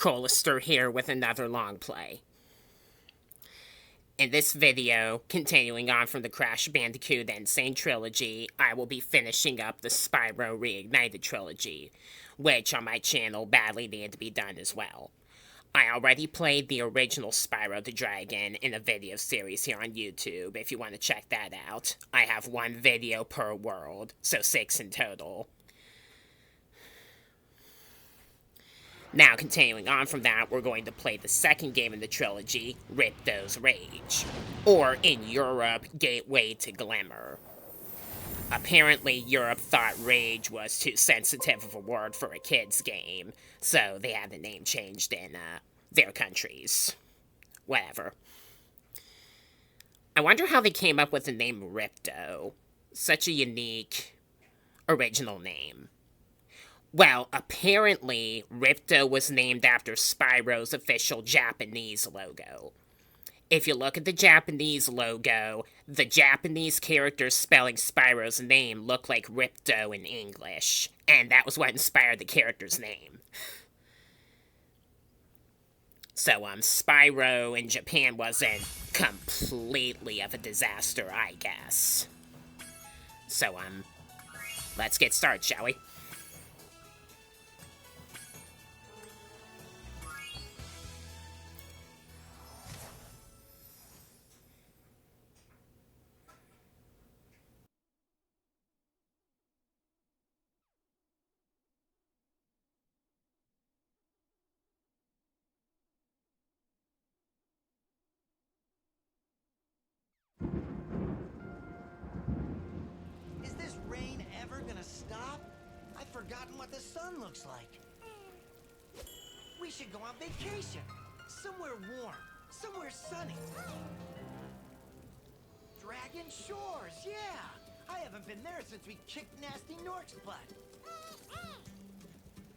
Colossus here with another long play. In this video, continuing on from the Crash Bandicoot and Sane Trilogy, I will be finishing up the Spyro Reignited Trilogy, which on my channel badly needed to be done as well. I already played the original Spyro the Dragon in a video series here on YouTube if you want to check that out. I have one video per world, so 6 in total. Now, continuing on from that, we're going to play the second game in the trilogy, Ripto's Rage, or in Europe, Gateway to Glimmer. Apparently, Europe thought Rage was too sensitive of a word for a kid's game, so they had the name changed in their countries. Whatever. I wonder how they came up with the name Ripto. Such a unique, original name. Well, apparently, Ripto was named after Spyro's official Japanese logo. If you look at the Japanese logo, the Japanese characters spelling Spyro's name look like Ripto in English, and that was what inspired the character's name. So, Spyro in Japan wasn't completely of a disaster, I guess. So, let's get started, shall we? Forgotten what the sun looks like. We should go on vacation. Somewhere warm. Somewhere sunny. Dragon Shores, yeah! I haven't been there since we kicked Nasty Nork's butt.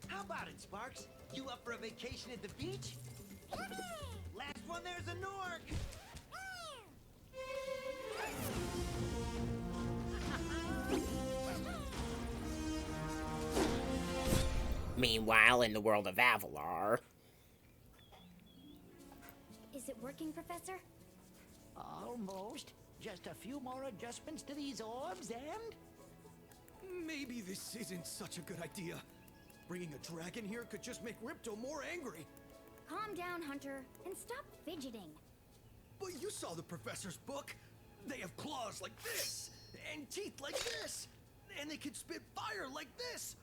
How about it, Sparx? You up for a vacation at the beach? Last one there's a Nork! Meanwhile, in the world of Avalar... Is it working, Professor? Almost. Just a few more adjustments to these orbs and... Maybe this isn't such a good idea. Bringing a dragon here could just make Ripto more angry. Calm down, Hunter, and stop fidgeting. But you saw the professor's book. They have claws like this, and teeth like this, and they can spit fire like this.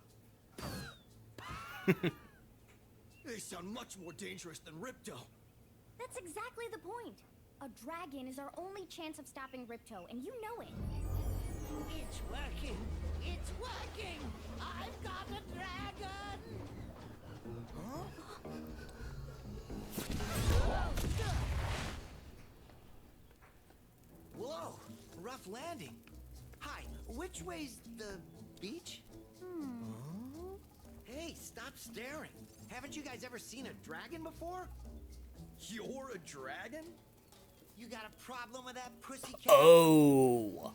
They sound much more dangerous than Ripto. That's exactly the point. A dragon is our only chance of stopping Ripto, and you know it. It's working! It's working! I've got a dragon! Huh? Whoa! Rough landing. Hi, which way's the beach? Hey, stop staring. Haven't you guys ever seen a dragon before? You're a dragon? You got a problem with that pussycat? Oh!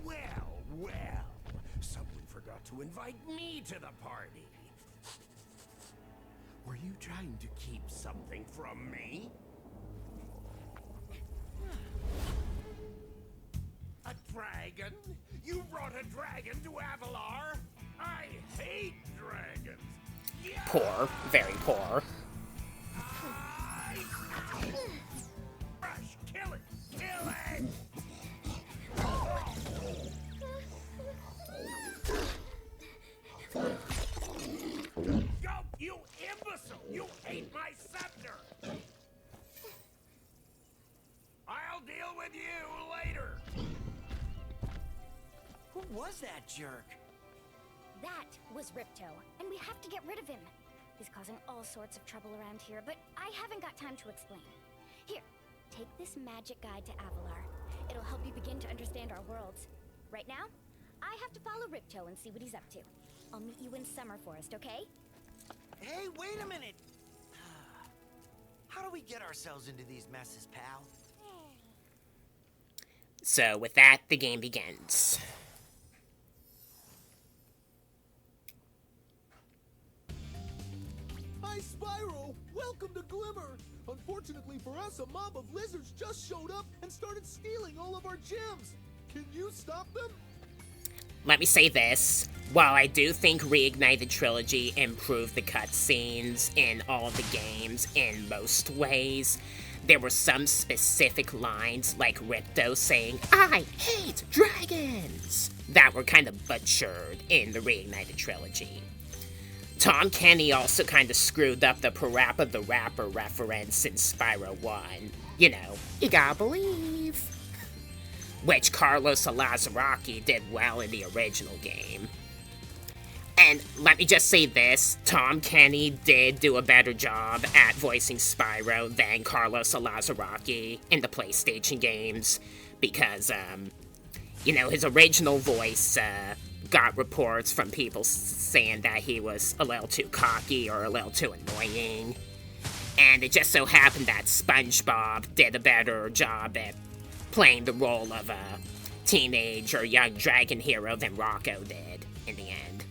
Well, well. Someone forgot to invite me to the party. Were you trying to keep something from me? A dragon? You brought a dragon to Avalar? I hate dragons. Yeah! Poor. Very poor. Rush, kill it! Kill it! Go, you imbecile! You ate my scepter! I'll deal with you later! Who was that jerk? That was Ripto, and we have to get rid of him. He's causing all sorts of trouble around here, but I haven't got time to explain. Here, take this magic guide to Avalar. It'll help you begin to understand our worlds. Right now, I have to follow Ripto and see what he's up to. I'll meet you in Summer Forest, okay? Hey, wait a minute! How do we get ourselves into these messes, pal? So, with that, the game begins. Hi, Spyro! Welcome to Glimmer! Unfortunately for us, a mob of lizards just showed up and started stealing all of our gems! Can you stop them? Let me say this. While I do think Reignited Trilogy improved the cutscenes in all of the games in most ways, there were some specific lines, like Ripto saying, "I hate dragons," that were kind of butchered in the Reignited Trilogy. Tom Kenny also kind of screwed up the Parappa the Rapper reference in Spyro 1. You know, you gotta believe. Which Carlos Alazraqui did well in the original game. And let me just say this, Tom Kenny did do a better job at voicing Spyro than Carlos Alazraqui in the PlayStation games, because, you know, his original voice, got reports from people saying that he was a little too cocky or a little too annoying. And it just so happened that SpongeBob did a better job at playing the role of a teenage or young dragon hero than Rocco did in the end.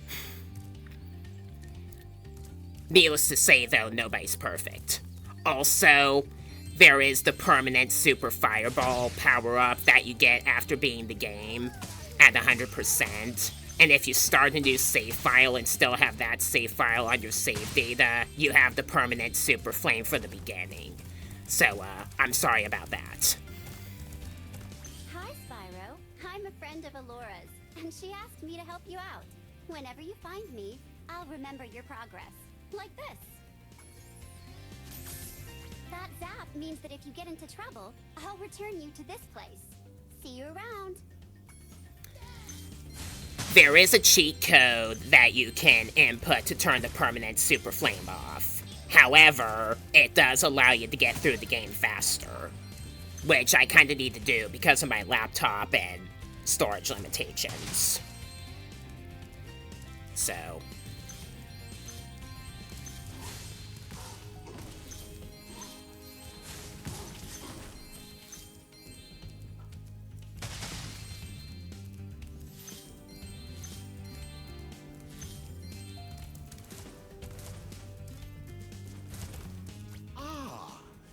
Needless to say, though, nobody's perfect. Also, there is the permanent Super Fireball power-up that you get after beating the game at 100%. And if you start a new save file and still have that save file on your save data, you have the permanent Super Flame for the beginning. So, I'm sorry about that. Hi, Spyro. I'm a friend of Alora's, and she asked me to help you out. Whenever you find me, I'll remember your progress. Like this. That zap means that if you get into trouble, I'll return you to this place. See you around. There is a cheat code that you can input to turn the permanent Super Flame off. However, it does allow you to get through the game faster, which I kind of need to do because of my laptop and storage limitations. So...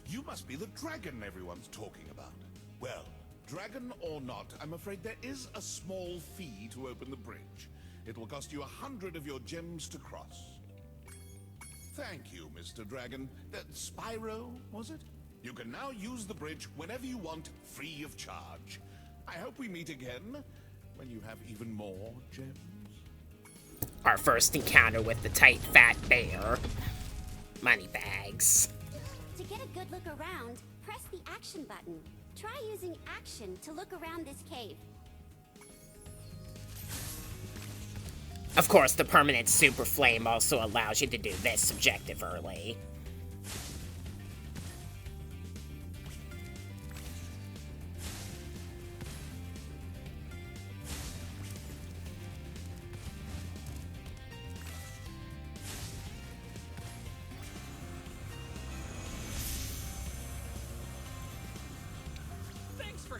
You must be the dragon everyone's talking about. Well, dragon or not, I'm afraid there is a small fee to open the bridge. It will cost you 100 of your gems to cross. Thank you, Mr. Dragon. Spyro, was it? You can now use the bridge whenever you want, free of charge. I hope we meet again when you have even more gems. Our first encounter with the tight fat bear. Moneybags. To get a good look around, press the action button. Try using action to look around this cave. Of course, the permanent Super Flame also allows you to do this objective early.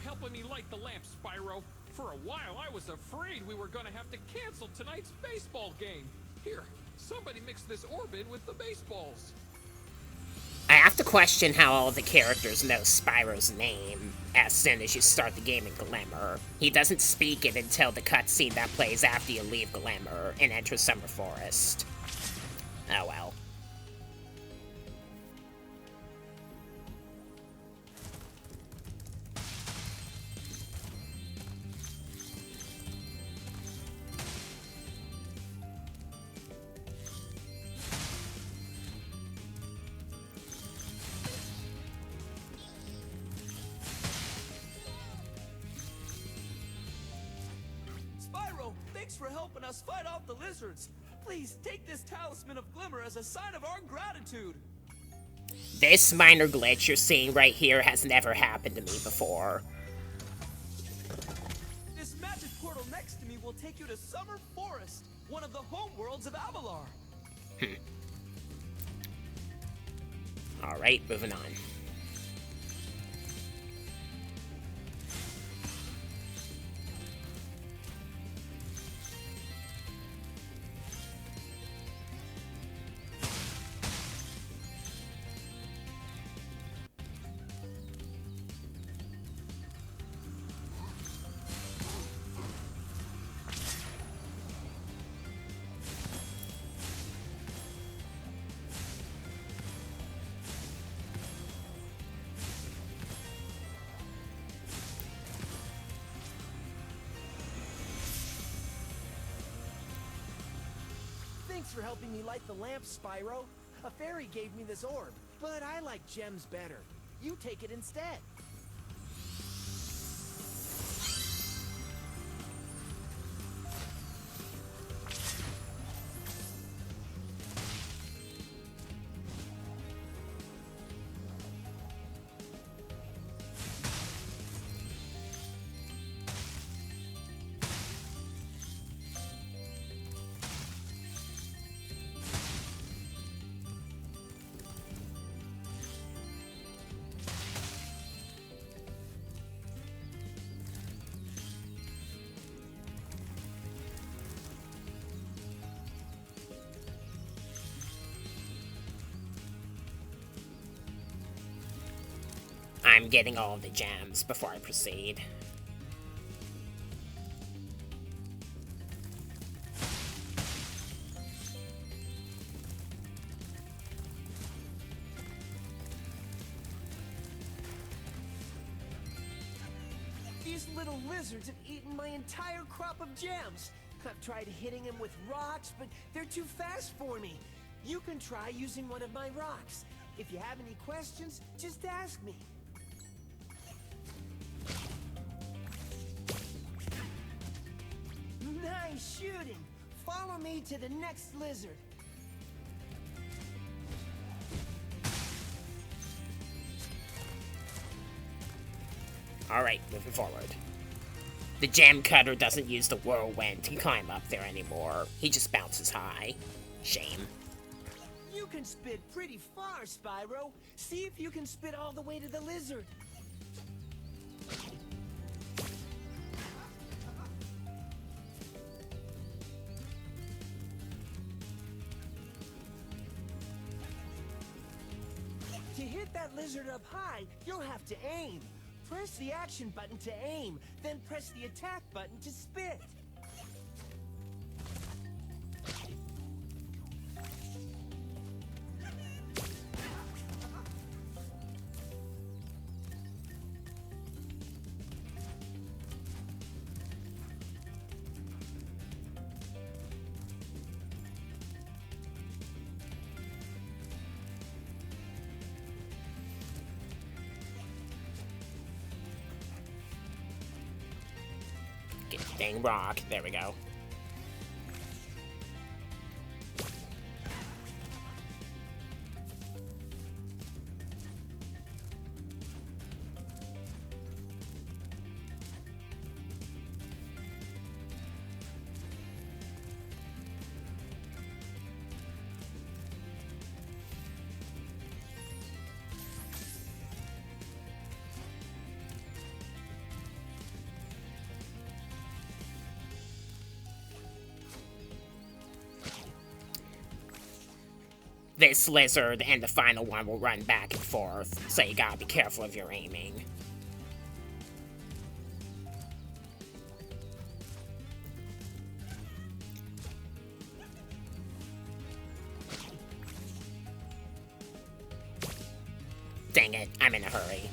Helping me light the lamp, Spyro. For a while, I was afraid we were gonna have to cancel tonight's baseball game. Here, somebody mix this orb in with the baseballs. I have to question how all the characters know Spyro's name as soon as you start the game in Glimmer. He doesn't speak it until the cutscene that plays after you leave Glimmer and enter Summer Forest. Oh well. Thanks for helping us fight off the lizards. Please take this talisman of Glimmer as a sign of our gratitude. This minor glitch you're seeing right here has never happened to me before. This magic portal next to me will take you to Summer Forest, one of the home worlds of Avalar. Alright, moving on. Thanks for helping me light the lamp, Spyro. A fairy gave me this orb, but I like gems better. You take it instead. I'm getting all of the gems before I proceed. These little lizards have eaten my entire crop of gems. I've tried hitting them with rocks, but they're too fast for me. You can try using one of my rocks. If you have any questions, just ask me. Nice shooting! Follow me to the next lizard. Alright, moving forward. The gem cutter doesn't use the whirlwind to climb up there anymore. He just bounces high. Shame. You can spit pretty far, Spyro. See if you can spit all the way to the lizard. To hit that lizard up high, you'll have to aim. Press the action button to aim, then press the attack button to spit. Get the dang rock. There we go. This lizard and the final one will run back and forth, so you gotta be careful of your aiming. Dang it, I'm in a hurry.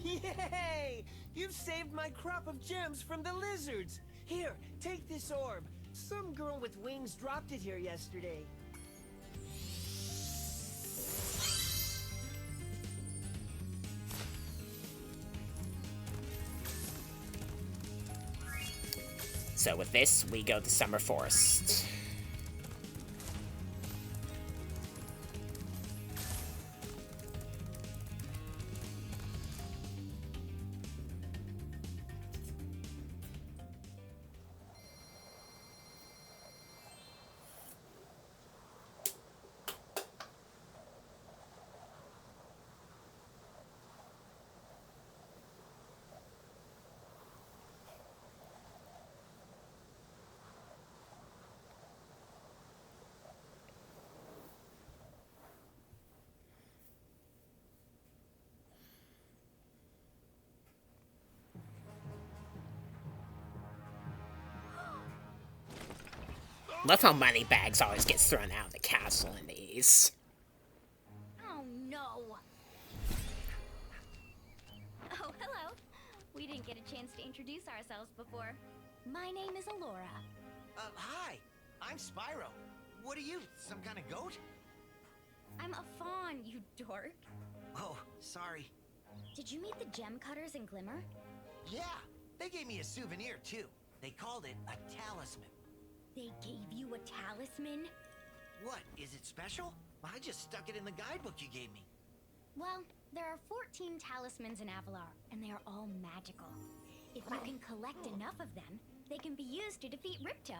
Yay! You've saved my crop of gems from the lizards. Here, take this orb. Some girl with wings dropped it here yesterday. So with this, we go to Summer Forest. Love how Moneybags always gets thrown out of the castle in these. Oh no! Oh, hello. We didn't get a chance to introduce ourselves before. My name is Alora. Hi, I'm Spyro. What are you, some kind of goat? I'm a fawn, you dork. Oh, sorry. Did you meet the gem cutters in Glimmer? Yeah, they gave me a souvenir too. They called it a talisman. They gave you a talisman? What, is it special? I just stuck it in the guidebook you gave me. Well, there are 14 talismans in Avalar, and they are all magical. If you can collect enough of them, they can be used to defeat Ripto.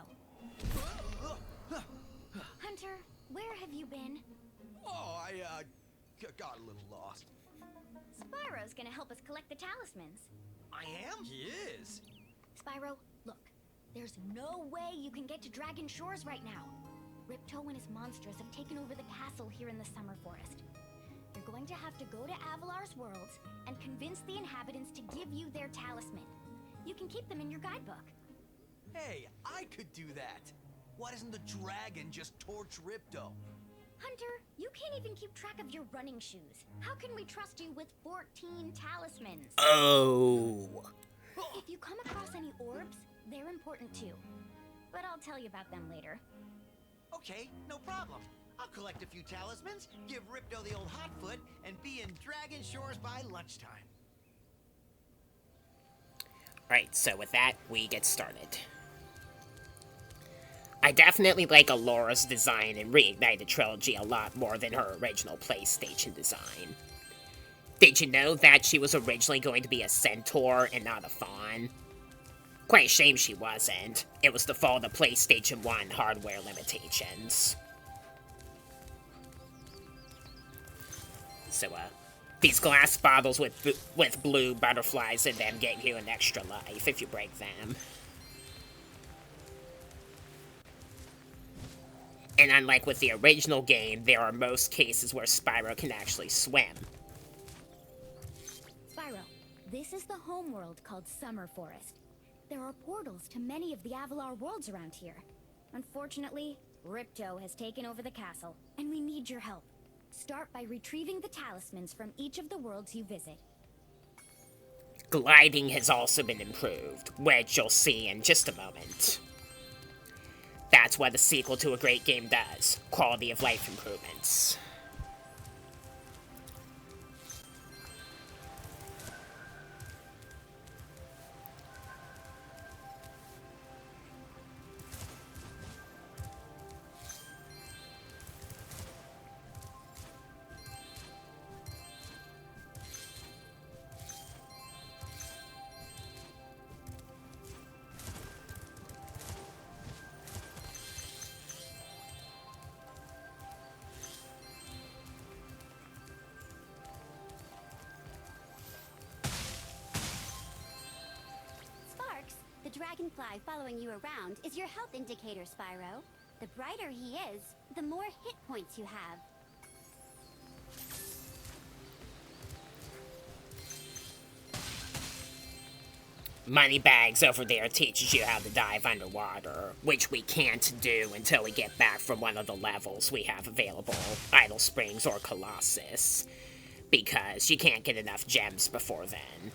Hunter, where have you been? Oh, I got a little lost. Spyro's gonna help us collect the talismans. I am? He is. Spyro, look. There's no way you can get to Dragon Shores right now. Ripto and his monsters have taken over the castle here in the Summer Forest. You're going to have to go to Avalar's worlds and convince the inhabitants to give you their talisman. You can keep them in your guidebook. Hey, I could do that. Why doesn't the dragon just torch Ripto? Hunter, you can't even keep track of your running shoes. How can we trust you with 14 talismans? Oh. If you come across any orbs, they're important too. But I'll tell you about them later. Okay, no problem. I'll collect a few talismans, give Ripto the old hot foot, and be in Dragon Shores by lunchtime. Alright, so with that, we get started. I definitely like Alora's design in Reignited Trilogy a lot more than her original PlayStation design. Did you know that she was originally going to be a centaur and not a fawn? Quite a shame she wasn't. It was the fault of PlayStation 1 hardware limitations. So, these glass bottles with blue butterflies in them get you an extra life if you break them. And unlike with the original game, there are most cases where Spyro can actually swim. Spyro, this is the homeworld called Summer Forest. There are portals to many of the Avalar worlds around here. Unfortunately, Ripto has taken over the castle, and we need your help. Start by retrieving the talismans from each of the worlds you visit. Gliding has also been improved, which you'll see in just a moment. That's what a sequel to a great game does. Quality of life improvements. The dragonfly following you around is your health indicator, Spyro. The brighter he is, the more hit points you have. Moneybags over there teaches you how to dive underwater, which we can't do until we get back from one of the levels we have available, Idle Springs or Colossus, because you can't get enough gems before then.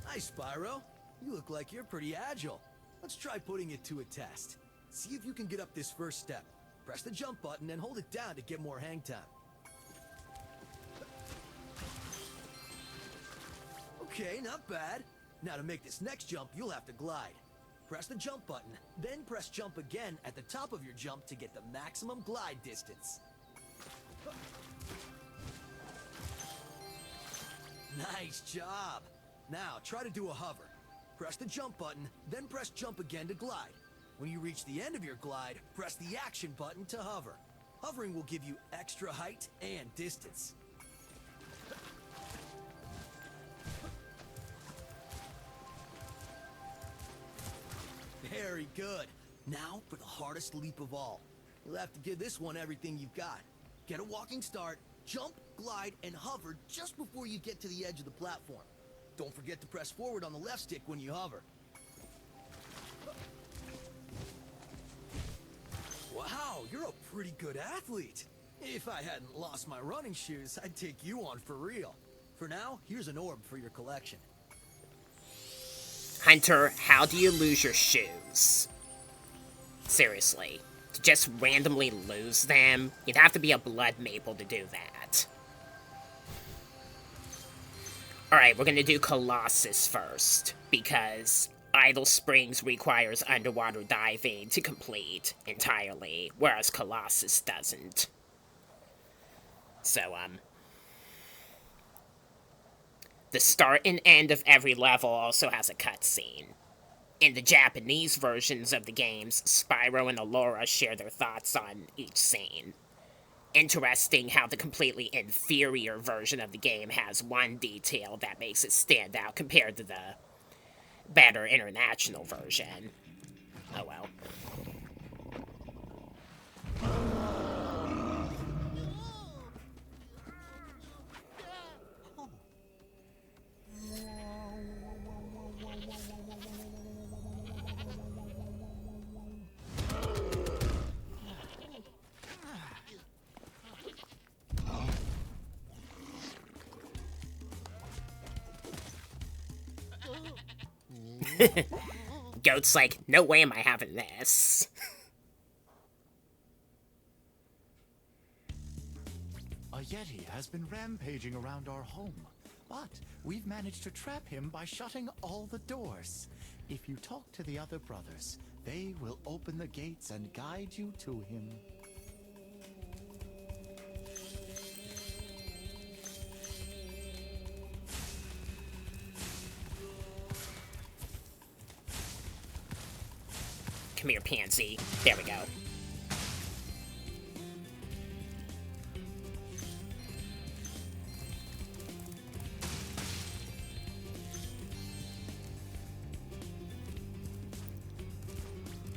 Hi, Spyro. You look like you're pretty agile. Let's try putting it to a test. See if you can get up this first step. Press the jump button and hold it down to get more hang time. Okay, not bad. Now to make this next jump, you'll have to glide. Press the jump button, then press jump again at the top of your jump to get the maximum glide distance. Nice job. Now, try to do a hover. Press the jump button, then press jump again to glide. When you reach the end of your glide, press the action button to hover. Hovering will give you extra height and distance. Very good. Now for the hardest leap of all. You'll have to give this one everything you've got. Get a walking start, jump, glide, and hover just before you get to the edge of the platform. Don't forget to press forward on the left stick when you hover. pretty good athlete. If I hadn't lost my running shoes, I'd take you on for real. For now, here's an orb for your collection. Hunter, how do you lose your shoes? Seriously, to just randomly lose them? You'd have to be a blood maple to do that. Alright, we're gonna do Colossus first, because Idle Springs requires underwater diving to complete entirely, whereas Colossus doesn't. So, the start and end of every level also has a cutscene. In the Japanese versions of the games, Spyro and Allura share their thoughts on each scene. Interesting how the completely inferior version of the game has one detail that makes it stand out compared to the better international version. Oh well. Goat's like, no way am I having this. A Yeti has been rampaging around our home, but we've managed to trap him by shutting all the doors. If you talk to the other brothers, they will open the gates and guide you to him. Come here, Pansy. There we go.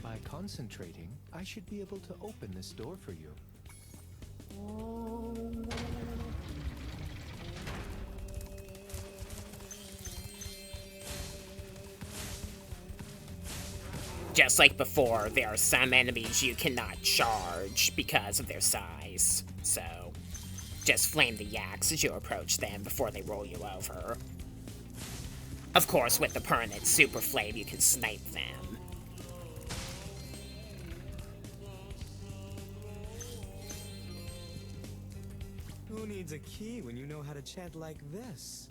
By concentrating, I should be able to open this door for you. Just like before, there are some enemies you cannot charge because of their size. So, just flame the yaks as you approach them before they roll you over. Of course, with the permanent super flame, you can snipe them. Who needs a key when you know how to chant like this?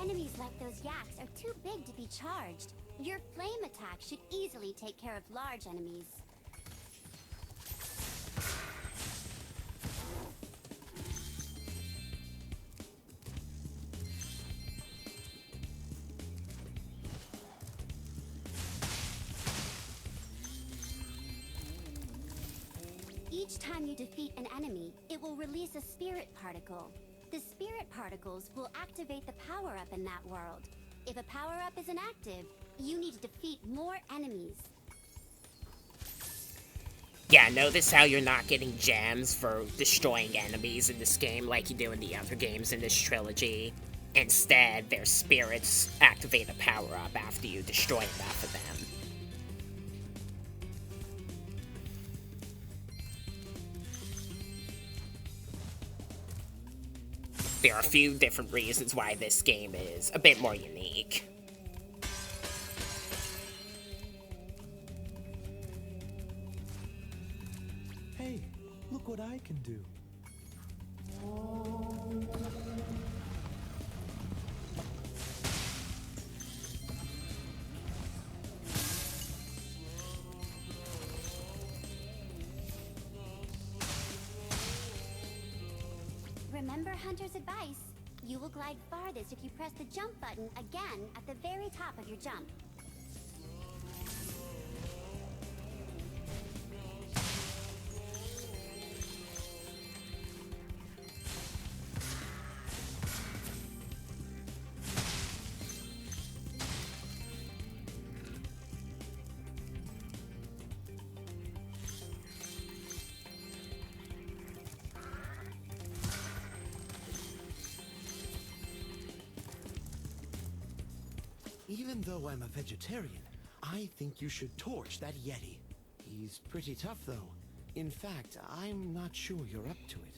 Enemies like those yaks are too big to be charged. Your flame attack should easily take care of large enemies. Each time you defeat an enemy, it will release a spirit particle. The spirit particles will activate the power-up in that world. If a power-up is inactive, you need to defeat more enemies. Yeah, notice how you're not getting gems for destroying enemies in this game like you do in the other games in this trilogy. Instead, their spirits activate a power-up after you destroy enough of them. There are a few different reasons why this game is a bit more unique. Hey, look what I can do. Remember Hunter's advice. You will glide farthest if you press the jump button again at the very top of your jump. Even though I'm a vegetarian, I think you should torch that Yeti. He's pretty tough, though. In fact, I'm not sure you're up to it.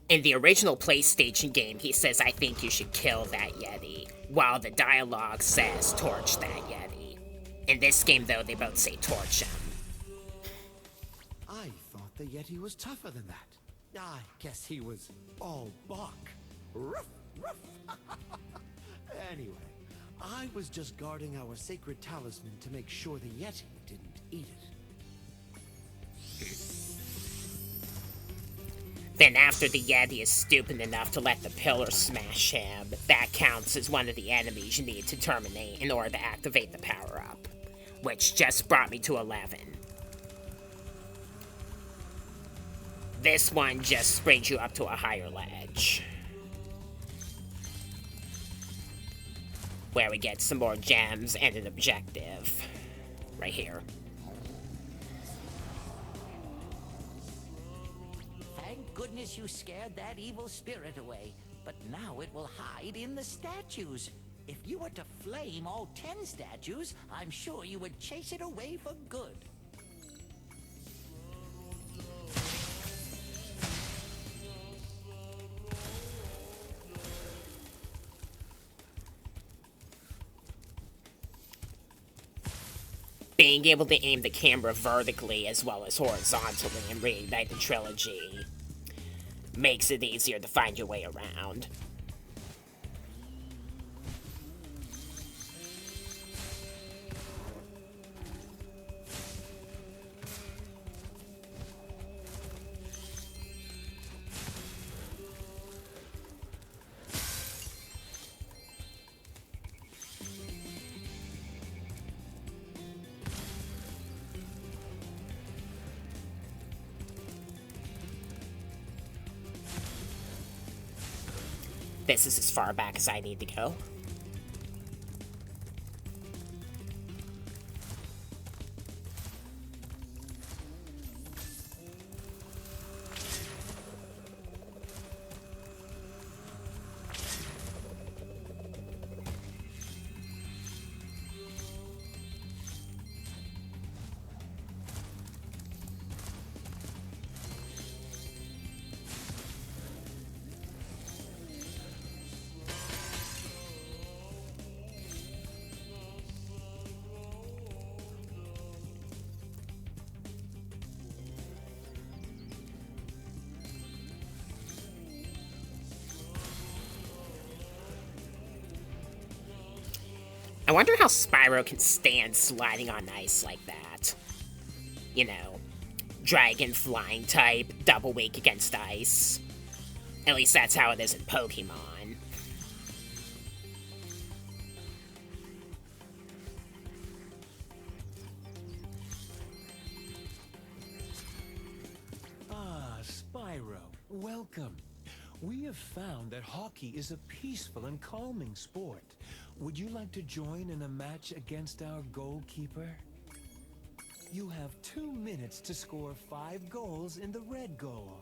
In the original PlayStation game, he says, I think you should kill that Yeti, while the dialogue says, torch that Yeti. In this game, though, they both say torch him. I thought the Yeti was tougher than that. I guess he was all bark. Ruff, ruff. Anyway, I was just guarding our sacred talisman to make sure the Yeti didn't eat it. Then after the Yeti is stupid enough to let the pillar smash him, that counts as one of the enemies you need to terminate in order to activate the power-up, which just brought me to 11. This one just brings you up to a higher ledge, where we get some more gems and an objective, right here. Thank goodness you scared that evil spirit away, but now it will hide in the statues. If you were to flame all 10 statues, I'm sure you would chase it away for good. Being able to aim the camera vertically as well as horizontally in Reignited Trilogy makes it easier to find your way around. This is as far back as I need to go. I wonder how Spyro can stand sliding on ice like that. You know, dragon flying type, double weak against ice. At least that's how it is in Pokemon. Ah, Spyro, welcome. We have found that hockey is a peaceful and calming sport. Would you like to join in a match against our goalkeeper? You have 2 minutes to score 5 goals in the red goal.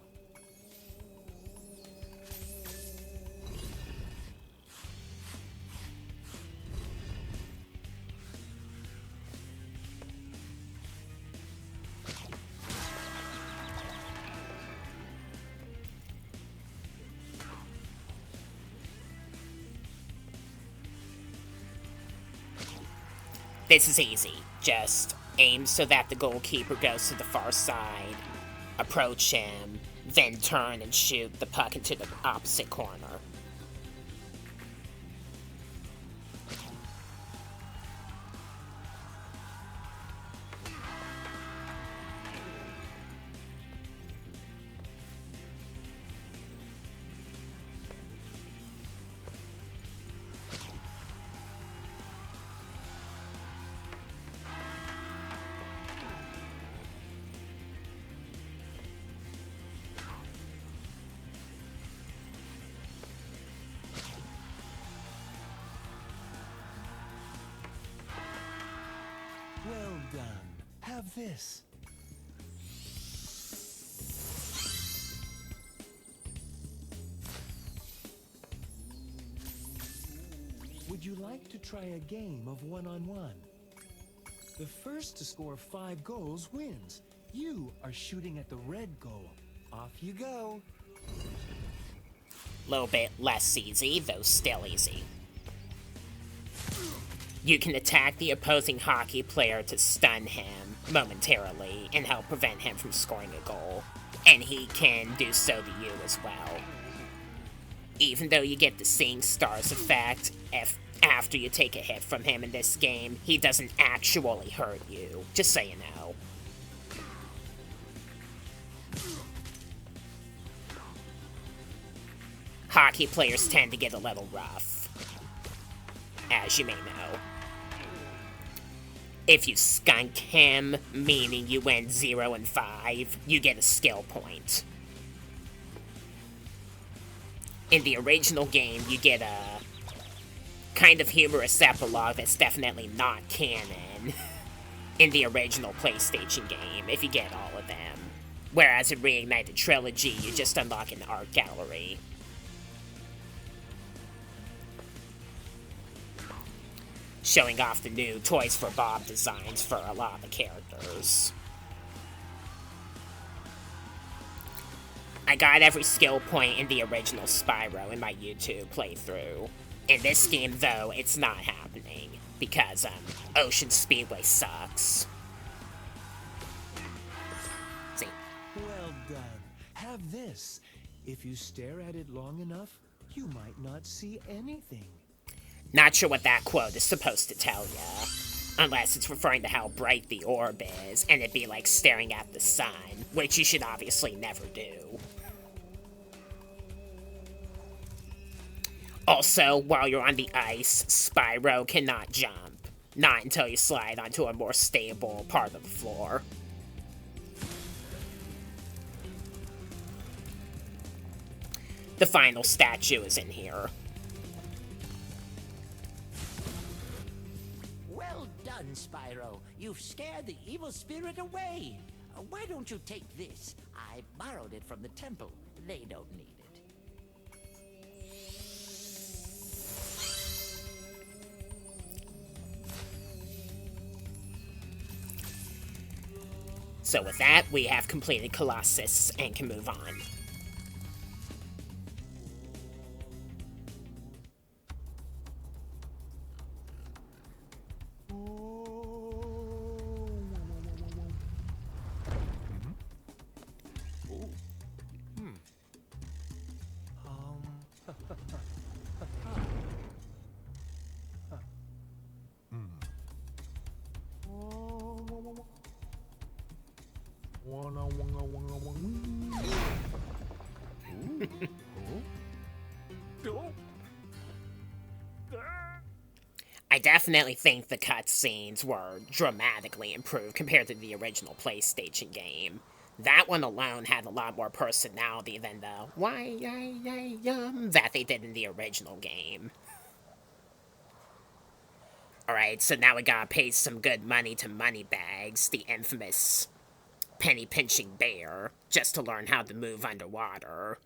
This is easy. Just aim so that the goalkeeper goes to the far side, approach him, then turn and shoot the puck into the opposite corner. Well done. Have this. Would you like to try a game of one-on-one? The first to score 5 goals wins. You are shooting at the red goal. Off you go. A little bit less easy, though still easy. You can attack the opposing hockey player to stun him momentarily and help prevent him from scoring a goal. And he can do so to you as well. Even though you get the Seeing Stars effect, after you take a hit from him in this game, he doesn't actually hurt you, just so you know. Hockey players tend to get a little rough, as you may know. If you skunk him, meaning you went 0 and 5, you get a skill point. In the original game, you get a kind of humorous epilogue that's definitely not canon in the original PlayStation game, if you get all of them. Whereas in Reignited Trilogy, you just unlock an art gallery. Showing off the new Toys For Bob designs for a lot of the characters. I got every skill point in the original Spyro in my YouTube playthrough. In this game, though, it's not happening, because, Ocean Speedway sucks. See? Well done. Have this. If you stare at it long enough, you might not see anything. Not sure what that quote is supposed to tell ya. Unless it's referring to how bright the orb is, and it'd be like staring at the sun, which you should obviously never do. Also, while you're on the ice, Spyro cannot jump. Not until you slide onto a more stable part of the floor. The final statue is in here. Well done, Spyro. You've scared the evil spirit away. Why don't you take this? I borrowed it from the temple. They don't need it. So with that, we have completed Colossus and can move on. I definitely think the cutscenes were dramatically improved compared to the original PlayStation game. That one alone had a lot more personality than the that they did in the original game. Alright, so now we gotta pay some good money to Moneybags, the infamous penny-pinching bear, just to learn how to move underwater.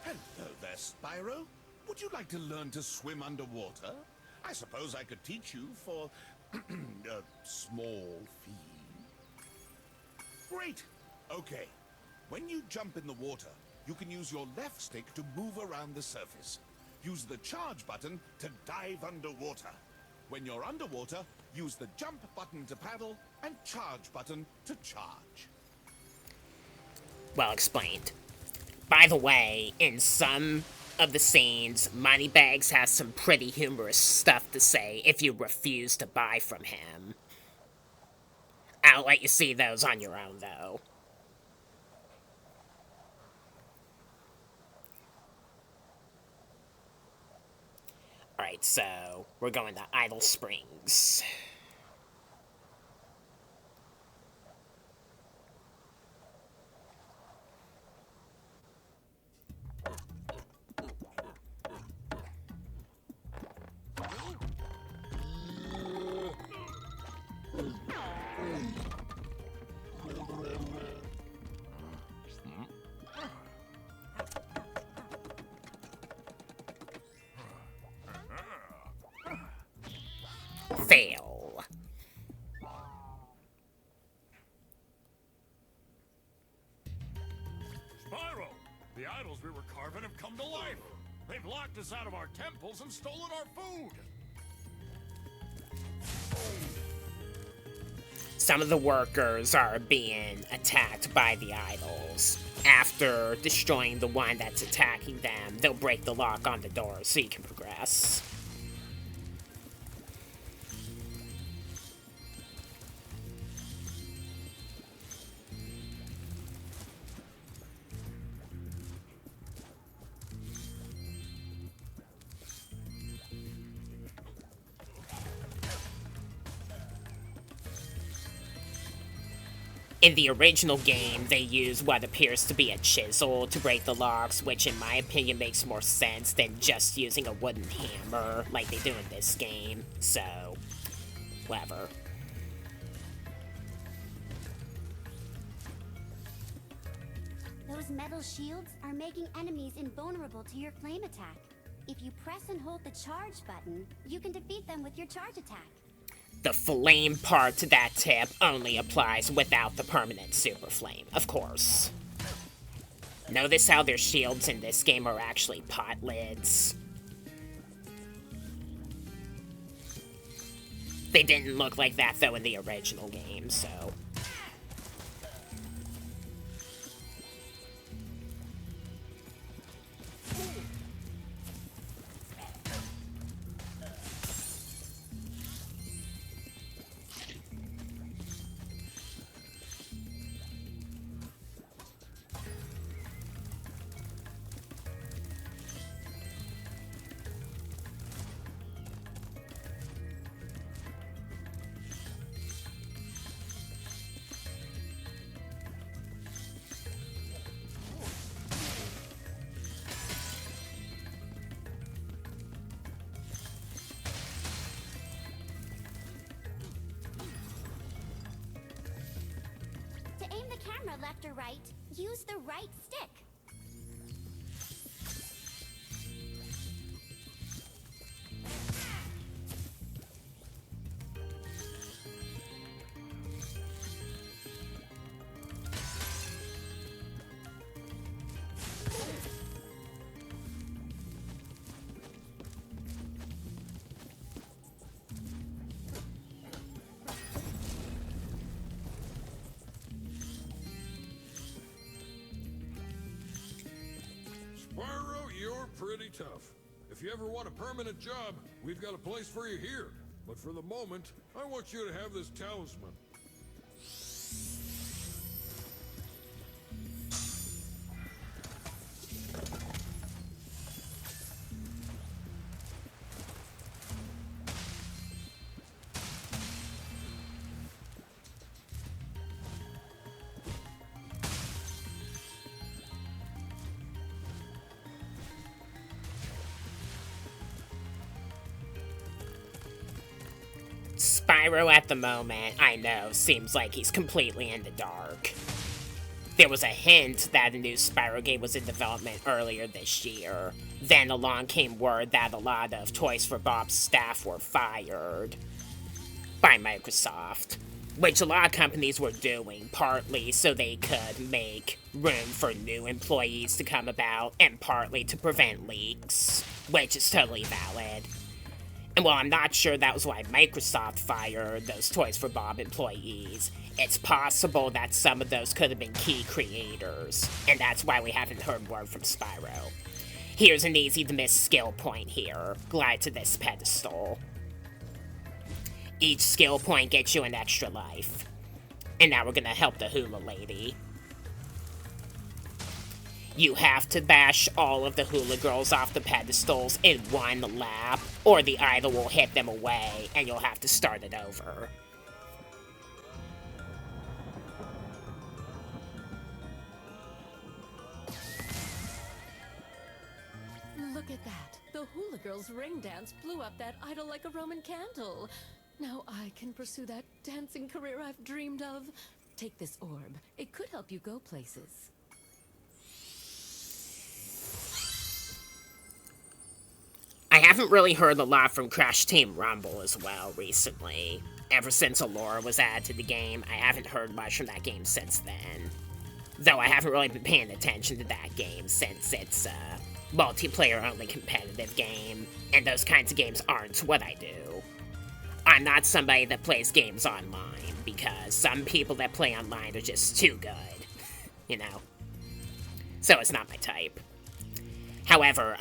Hello there, Spyro. Would you like to learn to swim underwater? I suppose I could teach you for a small fee. Great. Okay. When you jump in the water, you can use your left stick to move around the surface. Use the charge button to dive underwater. When you're underwater, use the jump button to paddle and charge button to charge. Well explained. By the way, in some of the scenes, Moneybags has some pretty humorous stuff to say if you refuse to buy from him. I'll let you see those on your own, though. Alright, so we're going to Idle Springs. Fail. Spyro! The idols we were carving have come to life! They've locked us out of our temples and stolen our food! Some of the workers are being attacked by the idols. After destroying the one that's attacking them, they'll break the lock on the door so you can progress. In the original game, they use what appears to be a chisel to break the locks, which in my opinion makes more sense than just using a wooden hammer like they do in this game. So, whatever. Those metal shields are making enemies invulnerable to your flame attack. If you press and hold the charge button, you can defeat them with your charge attack. The flame part to that tip only applies without the permanent super flame, of course. Notice how their shields in this game are actually pot lids. They didn't look like that though in the original game, so... Camera left or right, use the right stick. Spyro, you're pretty tough. If you ever want a permanent job, we've got a place for you here. But for the moment, I want you to have this talisman. Spyro at the moment, I know, seems like he's completely in the dark. There was a hint that a new Spyro game was in development earlier this year. Then along came word that a lot of Toys For Bob staff were fired by Microsoft, which a lot of companies were doing, partly so they could make room for new employees to come about, and partly to prevent leaks, which is totally valid. And while I'm not sure that was why Microsoft fired those Toys For Bob employees, it's possible that some of those could have been key creators, and that's why we haven't heard word from Spyro. Here's an easy-to-miss skill point here. Glide to this pedestal. Each skill point gets you an extra life. And now we're gonna help the hula lady. You have to bash all of the hula girls off the pedestals in one lap, or the idol will hit them away, and you'll have to start it over. Look at that. The hula girl's ring dance blew up that idol like a Roman candle. Now I can pursue that dancing career I've dreamed of. Take this orb. It could help you go places. I haven't really heard a lot from Crash Team Rumble as well recently. Ever since Allura was added to the game, I haven't heard much from that game since then. Though I haven't really been paying attention to that game since it's a multiplayer-only competitive game, and those kinds of games aren't what I do. I'm not somebody that plays games online, because some people that play online are just too good, you know? So it's not my type. However,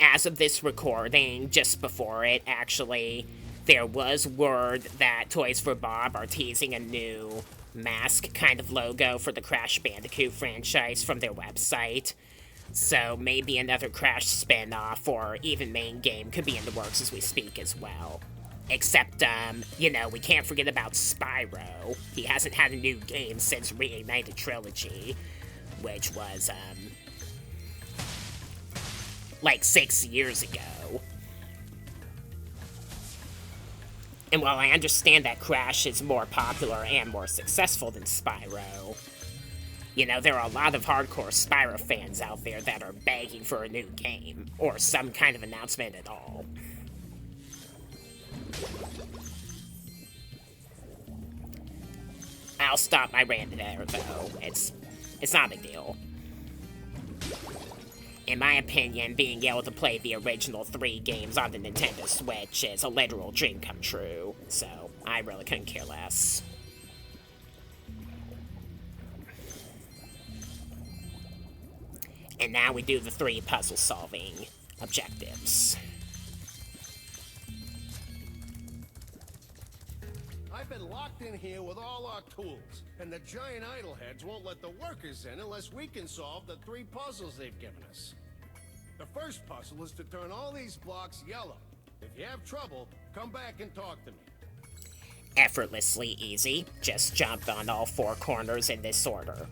as of this recording, just before it, actually, there was word that Toys for Bob are teasing a new mask kind of logo for the Crash Bandicoot franchise from their website. So maybe another Crash spin-off or even main game could be in the works as we speak as well. Except, you know, we can't forget about Spyro. He hasn't had a new game since Reignited Trilogy, which was, like 6 years ago. And while I understand that Crash is more popular and more successful than Spyro, you know, there are a lot of hardcore Spyro fans out there that are begging for a new game, or some kind of announcement at all. I'll stop my rant there, though. It's not a big deal. In my opinion, being able to play the original 3 games on the Nintendo Switch is a literal dream come true, so I really couldn't care less. And now we do the 3 puzzle-solving objectives. I've been locked in here with all our tools, and the giant idleheads won't let the workers in unless we can solve the 3 puzzles they've given us. The first puzzle is to turn all these blocks yellow. If you have trouble, come back and talk to me. Effortlessly easy. Just jump on all 4 corners in this order.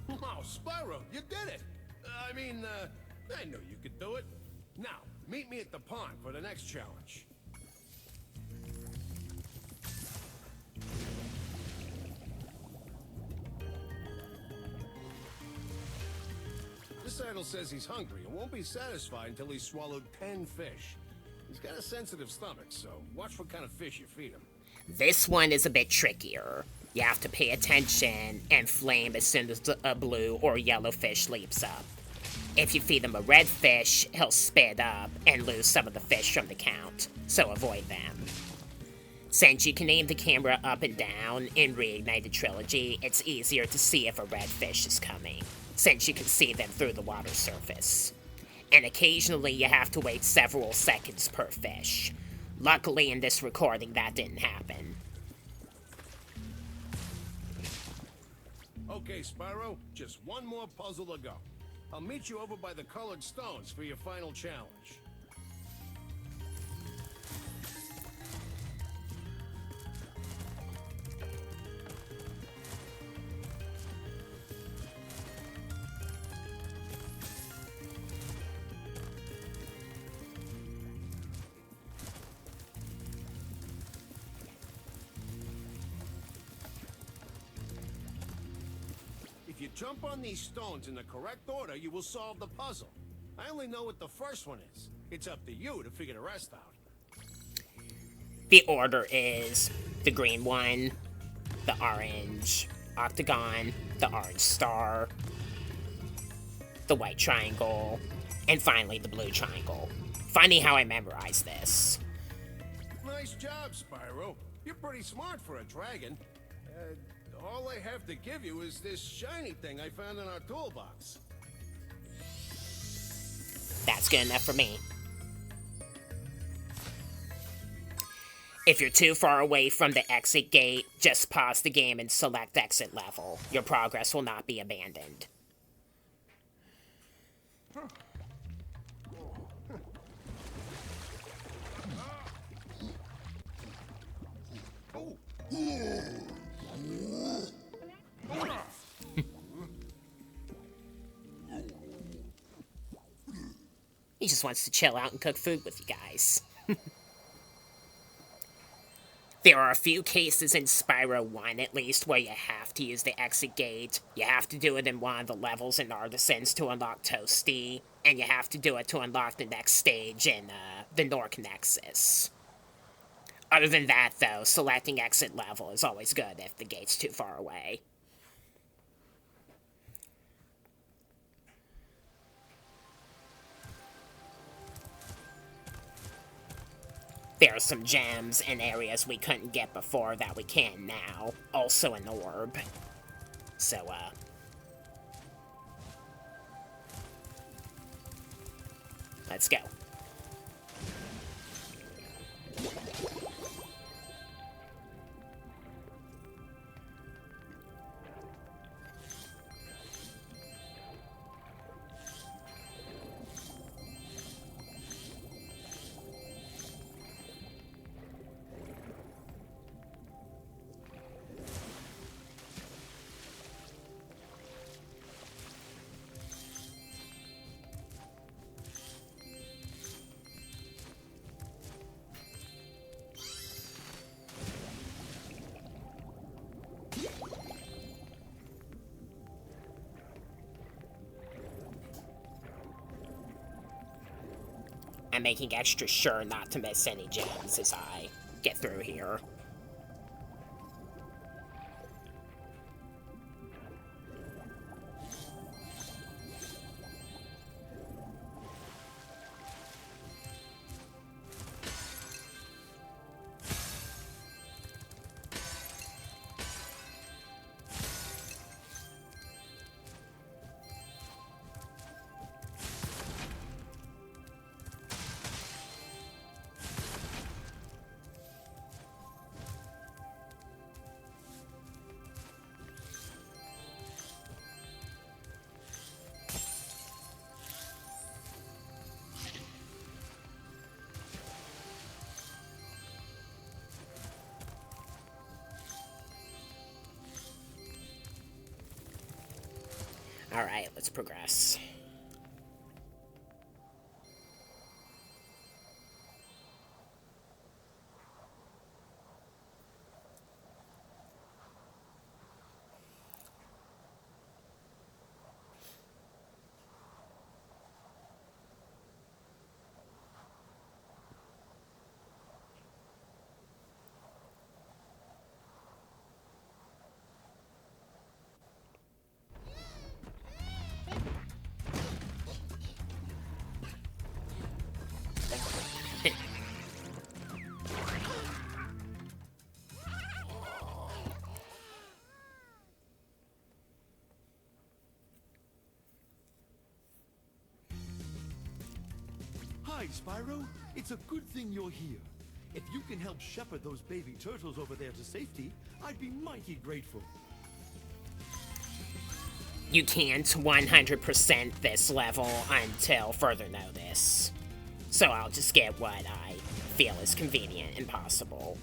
Wow, Spyro, you did it! I mean, I knew you could do it. Now, meet me at the pond for the next challenge. This idol says he's hungry and won't be satisfied until he's swallowed 10 fish. He's got a sensitive stomach, so watch what kind of fish you feed him. This one is a bit trickier. You have to pay attention and flame as soon as a blue or yellow fish leaps up. If you feed him a red fish, he'll spit up and lose some of the fish from the count, so avoid them. Since you can aim the camera up and down in Reignited Trilogy, it's easier to see if a red fish is coming, since you can see them through the water surface. And occasionally you have to wait several seconds per fish. Luckily in this recording that didn't happen. Okay, Spyro, just one more puzzle to go. I'll meet you over by the colored stones for your final challenge. If you jump on these stones in the correct order, you will solve the puzzle. I only know what the first one is. It's up to you to figure the rest out. The order is the green one, the orange octagon, the orange star, the white triangle, and finally the blue triangle. Funny how I memorized this. Nice job, Spyro. You're pretty smart for a dragon. All I have to give you is this shiny thing I found in our toolbox. That's good enough for me. If you're too far away from the exit gate, just pause the game and select exit level. Your progress will not be abandoned. He just wants to chill out and cook food with you guys. There are a few cases in Spyro 1, at least, where you have to use the exit gate. You have to do it in one of the levels in Artisans to unlock Toasty, and you have to do it to unlock the next stage in the Nork Nexus. Other than that, though, selecting exit level is always good if the gate's too far away. There are some gems and areas we couldn't get before that we can now. Also an orb. So, let's go. I'm making extra sure not to miss any gems as I get through here. Alright, let's progress. Hi, Spyro. It's a good thing you're here. If you can help shepherd those baby turtles over there to safety, I'd be mighty grateful. You can't 100% this level until further notice. So I'll just get what I feel is convenient and possible.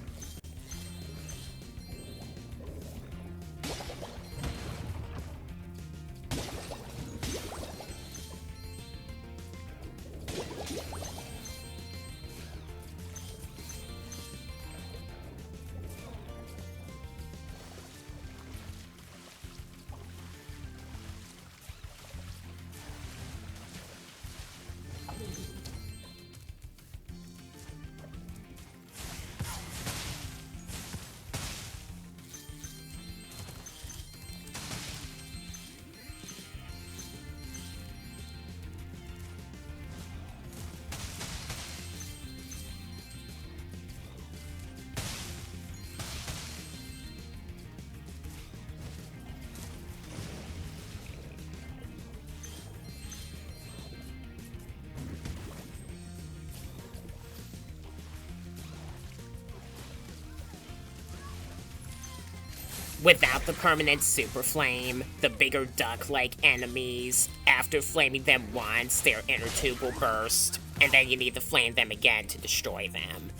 Without the permanent super flame, the bigger duck-like enemies, after flaming them once, their inner tube will burst, and then you need to flame them again to destroy them.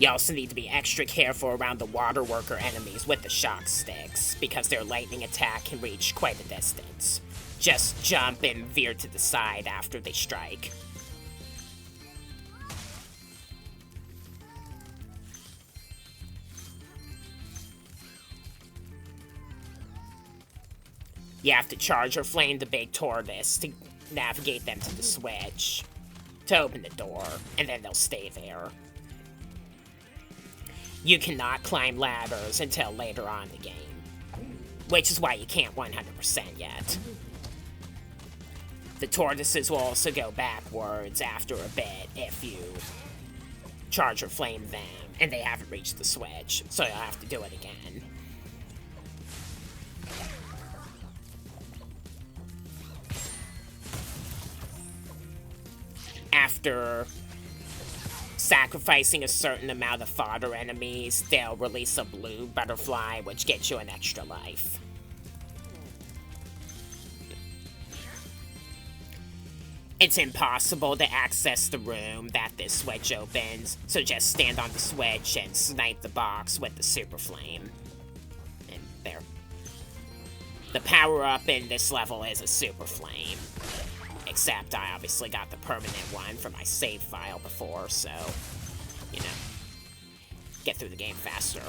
You also need to be extra careful around the water worker enemies with the shock sticks, because their lightning attack can reach quite a distance. Just jump and veer to the side after they strike. You have to charge or flame the big tortoise to navigate them to the switch to open the door, and then they'll stay there. You cannot climb ladders until later on in the game, which is why you can't 100% yet. The tortoises will also go backwards after a bit if you charge or flame them, and they haven't reached the switch, so you'll have to do it again. After sacrificing a certain amount of fodder enemies, they'll release a blue butterfly, which gets you an extra life. It's impossible to access the room that this switch opens, so just stand on the switch and snipe the box with the super flame. And there. The power-up in this level is a super flame. Except I obviously got the permanent one from my save file before, so, you know, get through the game faster.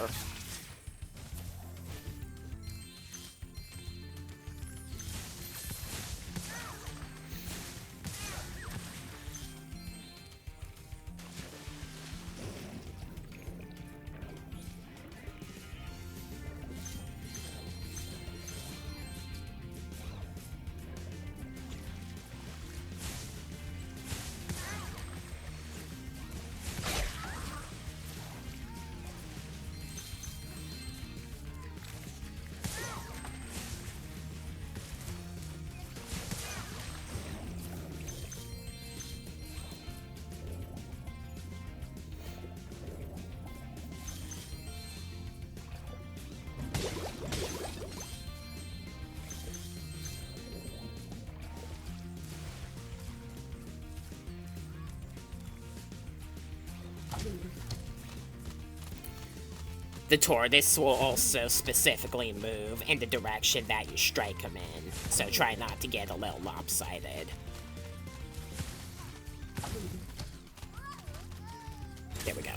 The tortoise will also specifically move in the direction that you strike him in, so try not to get a little lopsided. There we go.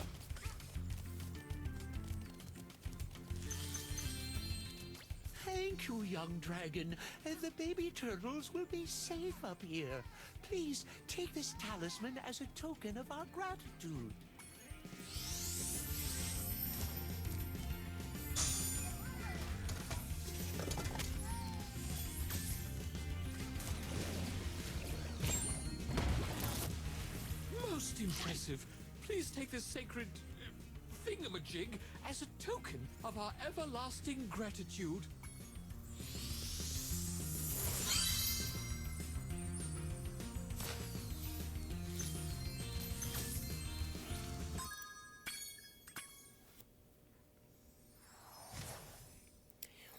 Thank you, young dragon. The baby turtles will be safe up here. Please take this talisman as a token of our gratitude. Most impressive. Please take this sacred thingamajig as a token of our everlasting gratitude.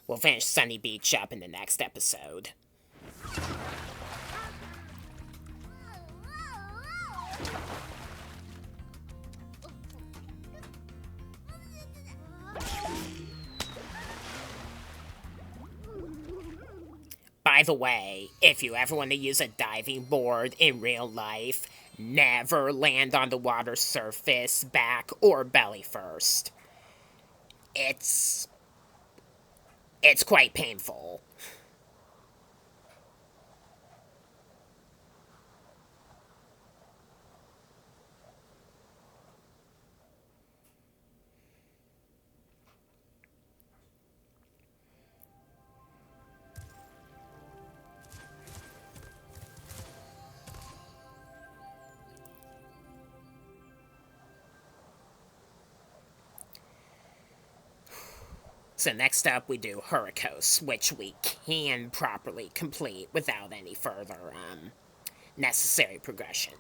We'll finish Sunny Beach up in the next episode. By the way, if you ever want to use a diving board in real life, never land on the water surface, back or belly first. It's quite painful. So next up we do Hurricos, which we can properly complete without any further necessary progression.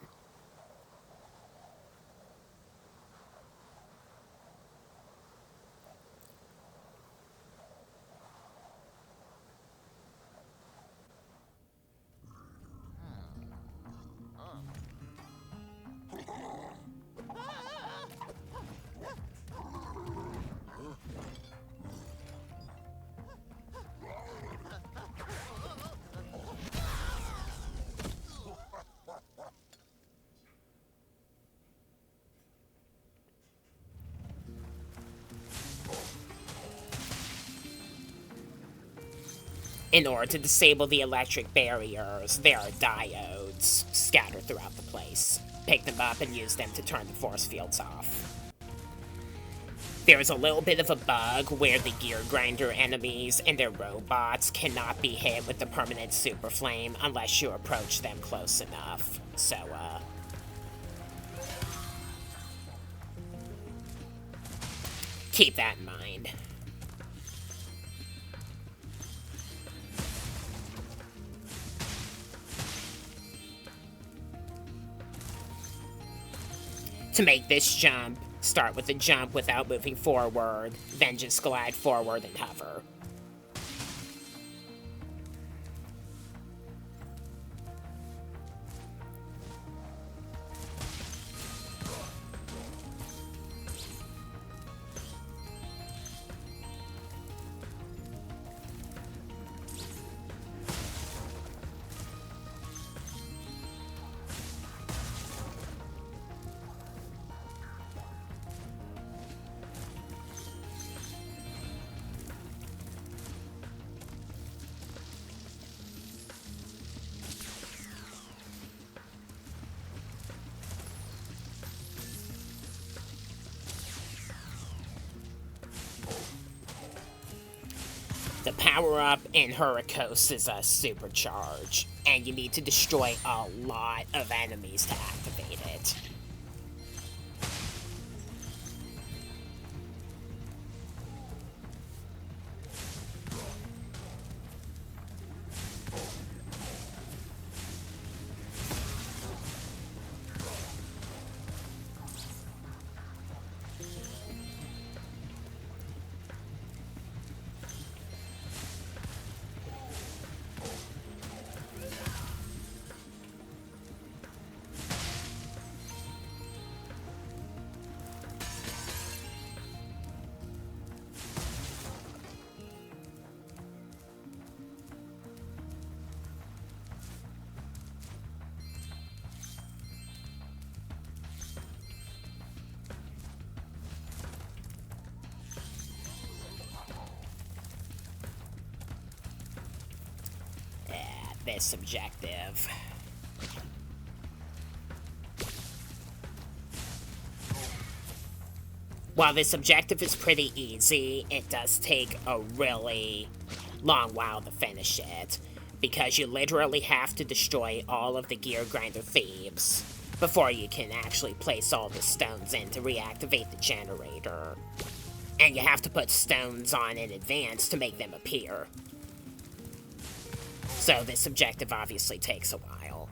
In order to disable the electric barriers, there are diodes scattered throughout the place. Pick them up and use them to turn the force fields off. There is a little bit of a bug where the gear grinder enemies and their robots cannot be hit with the permanent super flame unless you approach them close enough. So, keep that in mind. To make this jump, start with a jump without moving forward, then just glide forward and hover. The power-up in Hurricos is a supercharge, and you need to destroy a lot of enemies to activate it. This objective. While this objective is pretty easy, it does take a really long while to finish it, because you literally have to destroy all of the gear grinder thieves before you can actually place all the stones in to reactivate the generator. And you have to put stones on in advance to make them appear. So this objective obviously takes a while.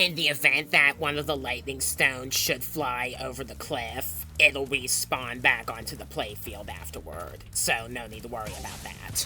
In the event that one of the lightning stones should fly over the cliff, it'll respawn back onto the playfield afterward, so no need to worry about that.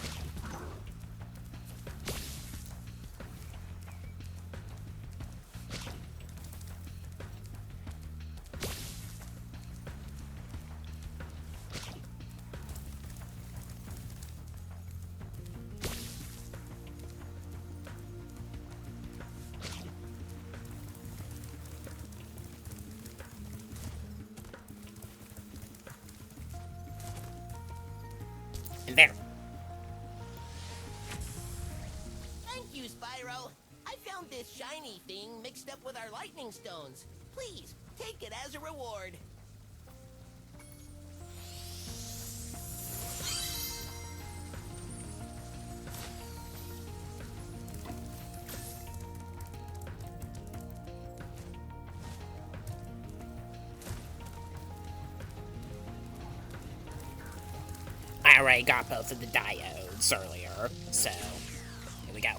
There. Thank you, Spyro. I found this shiny thing mixed up with our lightning stones. Please, take it as a reward. I already got both of the diodes earlier, so here we go.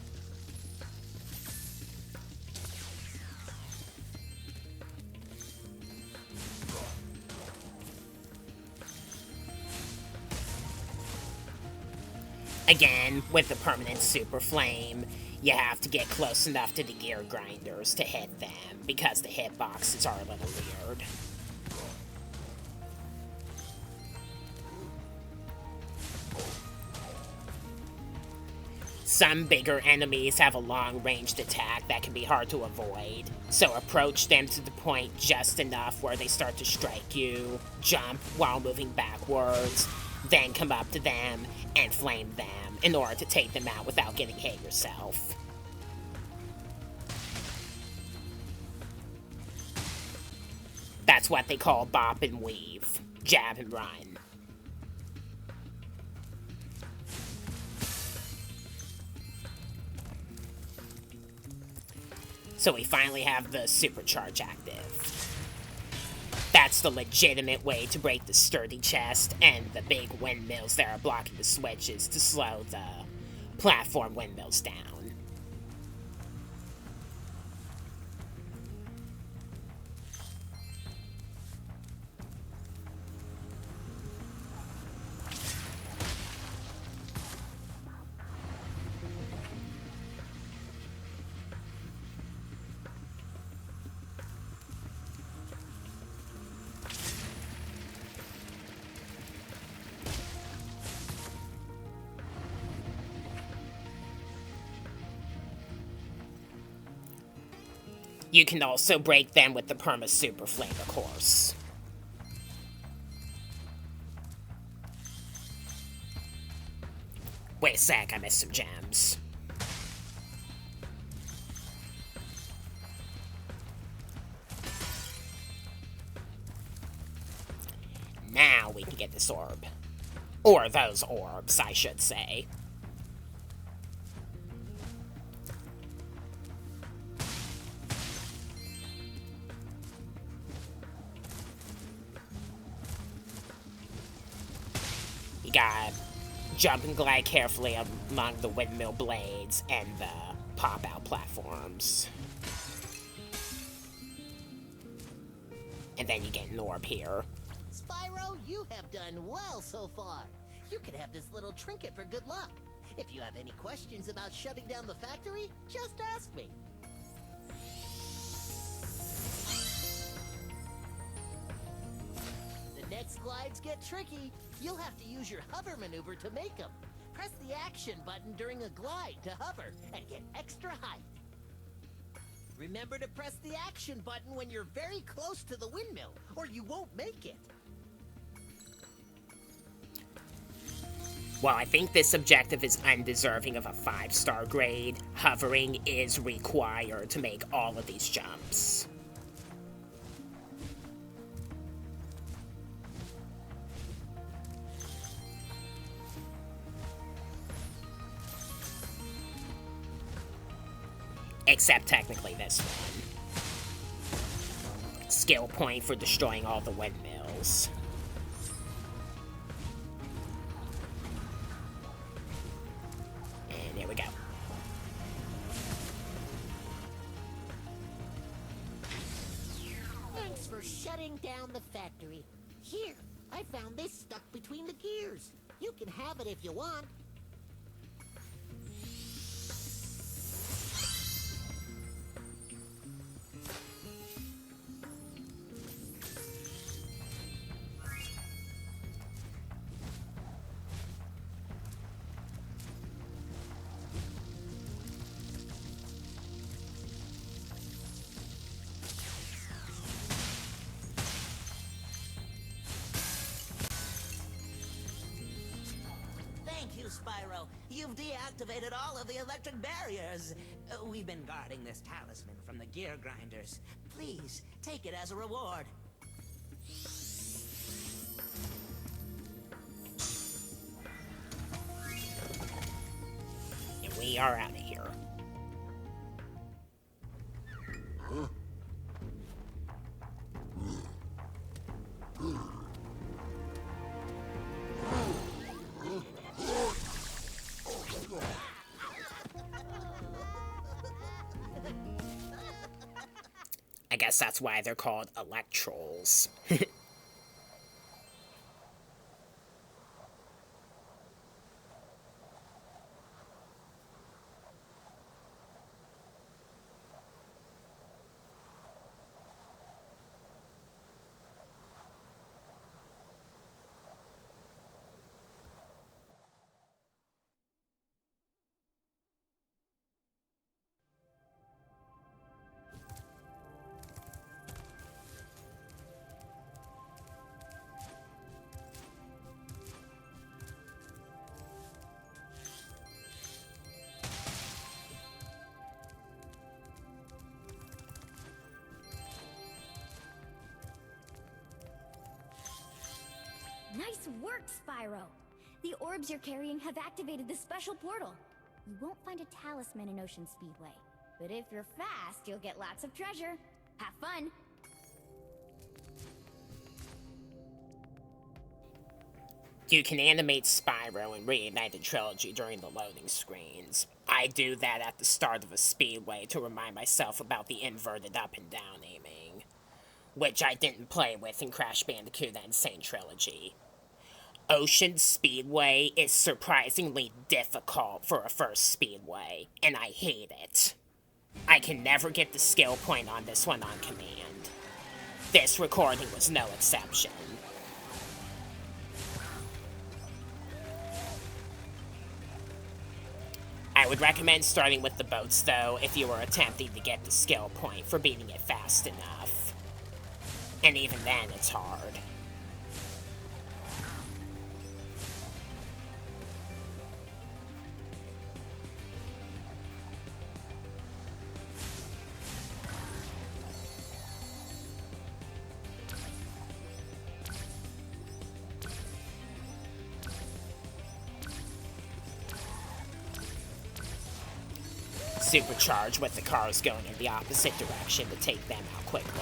Again, with the permanent super flame, you have to get close enough to the gear grinders to hit them, because the hitboxes are a little weird. Some bigger enemies have a long-ranged attack that can be hard to avoid, so approach them to the point just enough where they start to strike you, jump while moving backwards, then come up to them and flame them in order to take them out without getting hit yourself. That's what they call bop and weave, jab and run. So we finally have the supercharge active. That's the legitimate way to break the sturdy chest and the big windmills that are blocking the switches to slow the platform windmills down. You can also break them with the Perma Super Flame, of course. Wait a sec, I missed some gems. Now we can get this orb. Or those orbs, I should say. You gotta jump and glide carefully among the windmill blades and the pop-out platforms. And then you get an orb here. Spyro, you have done well so far. You could have this little trinket for good luck. If you have any questions about shutting down the factory, just ask me. The next glides get tricky. You'll have to use your hover maneuver to make them. Press the action button during a glide to hover and get extra height. Remember to press the action button when you're very close to the windmill, or you won't make it. While I think this objective is undeserving of a 5-star grade, hovering is required to make all of these jumps. Except technically this one. Skill point for destroying all the windmills. And here we go. shutting down the factory. Here, I found this stuck between the gears. You can have it if you want. Thank you, Spyro. You've deactivated all of the electric barriers. We've been guarding this talisman from the gear grinders. Please, take it as a reward. And we are out of here. I guess that's why they're called Electrolls. Nice work, Spyro! The orbs you're carrying have activated the special portal. You won't find a talisman in Ocean Speedway, but if you're fast, you'll get lots of treasure. Have fun! You can animate Spyro in Reignited Trilogy during the loading screens. I do that at the start of a Speedway to remind myself about the inverted up and down aiming, which I didn't play with in Crash Bandicoot and Sane Trilogy. Ocean Speedway is surprisingly difficult for a first Speedway, and I hate it. I can never get the skill point on this one on command. This recording was no exception. I would recommend starting with the boats, though, if you are attempting to get the skill point for beating it fast enough. And even then, it's hard. Supercharge with the cars going in the opposite direction to take them out quickly.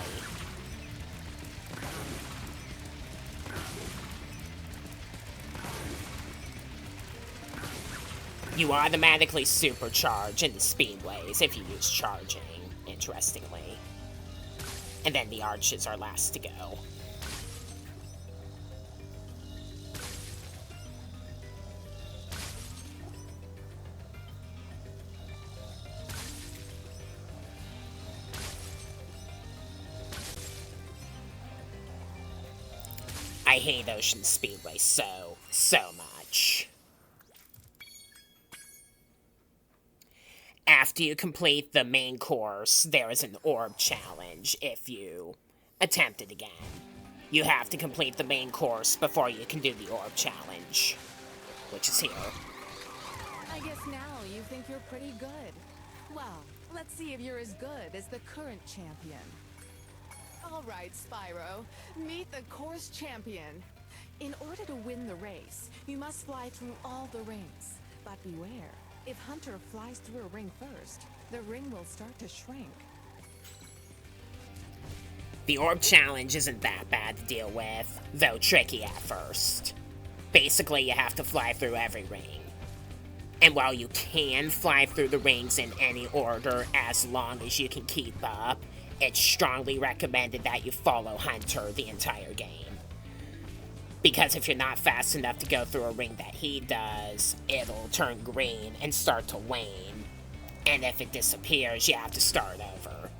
You automatically supercharge in the speedways if you use charging, interestingly. And then the arches are last to go. I hate Ocean Speedway so much. After you complete the main course, there is an orb challenge if you attempt it again. You have to complete the main course before you can do the orb challenge, which is here. I guess now you think you're pretty good. Well, let's see if you're as good as the current champion. All right, Spyro, meet the course champion. In order to win the race, you must fly through all the rings. But beware, if Hunter flies through a ring first, the ring will start to shrink. The orb challenge isn't that bad to deal with, though tricky at first. Basically, you have to fly through every ring. And while you can fly through the rings in any order as long as you can keep up, it's strongly recommended that you follow Hunter the entire game. Because if you're not fast enough to go through a ring that he does, it'll turn green and start to wane. And if it disappears, you have to start over.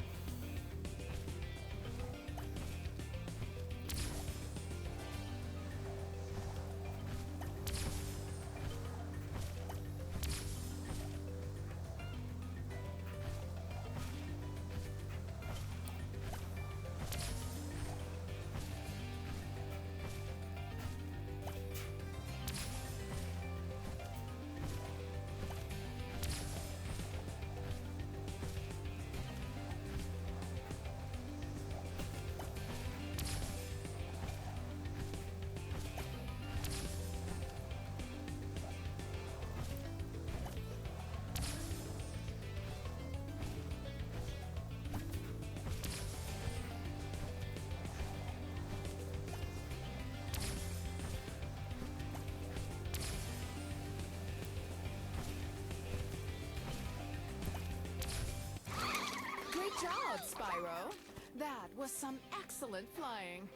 Great job, Spyro. That was some excellent flying.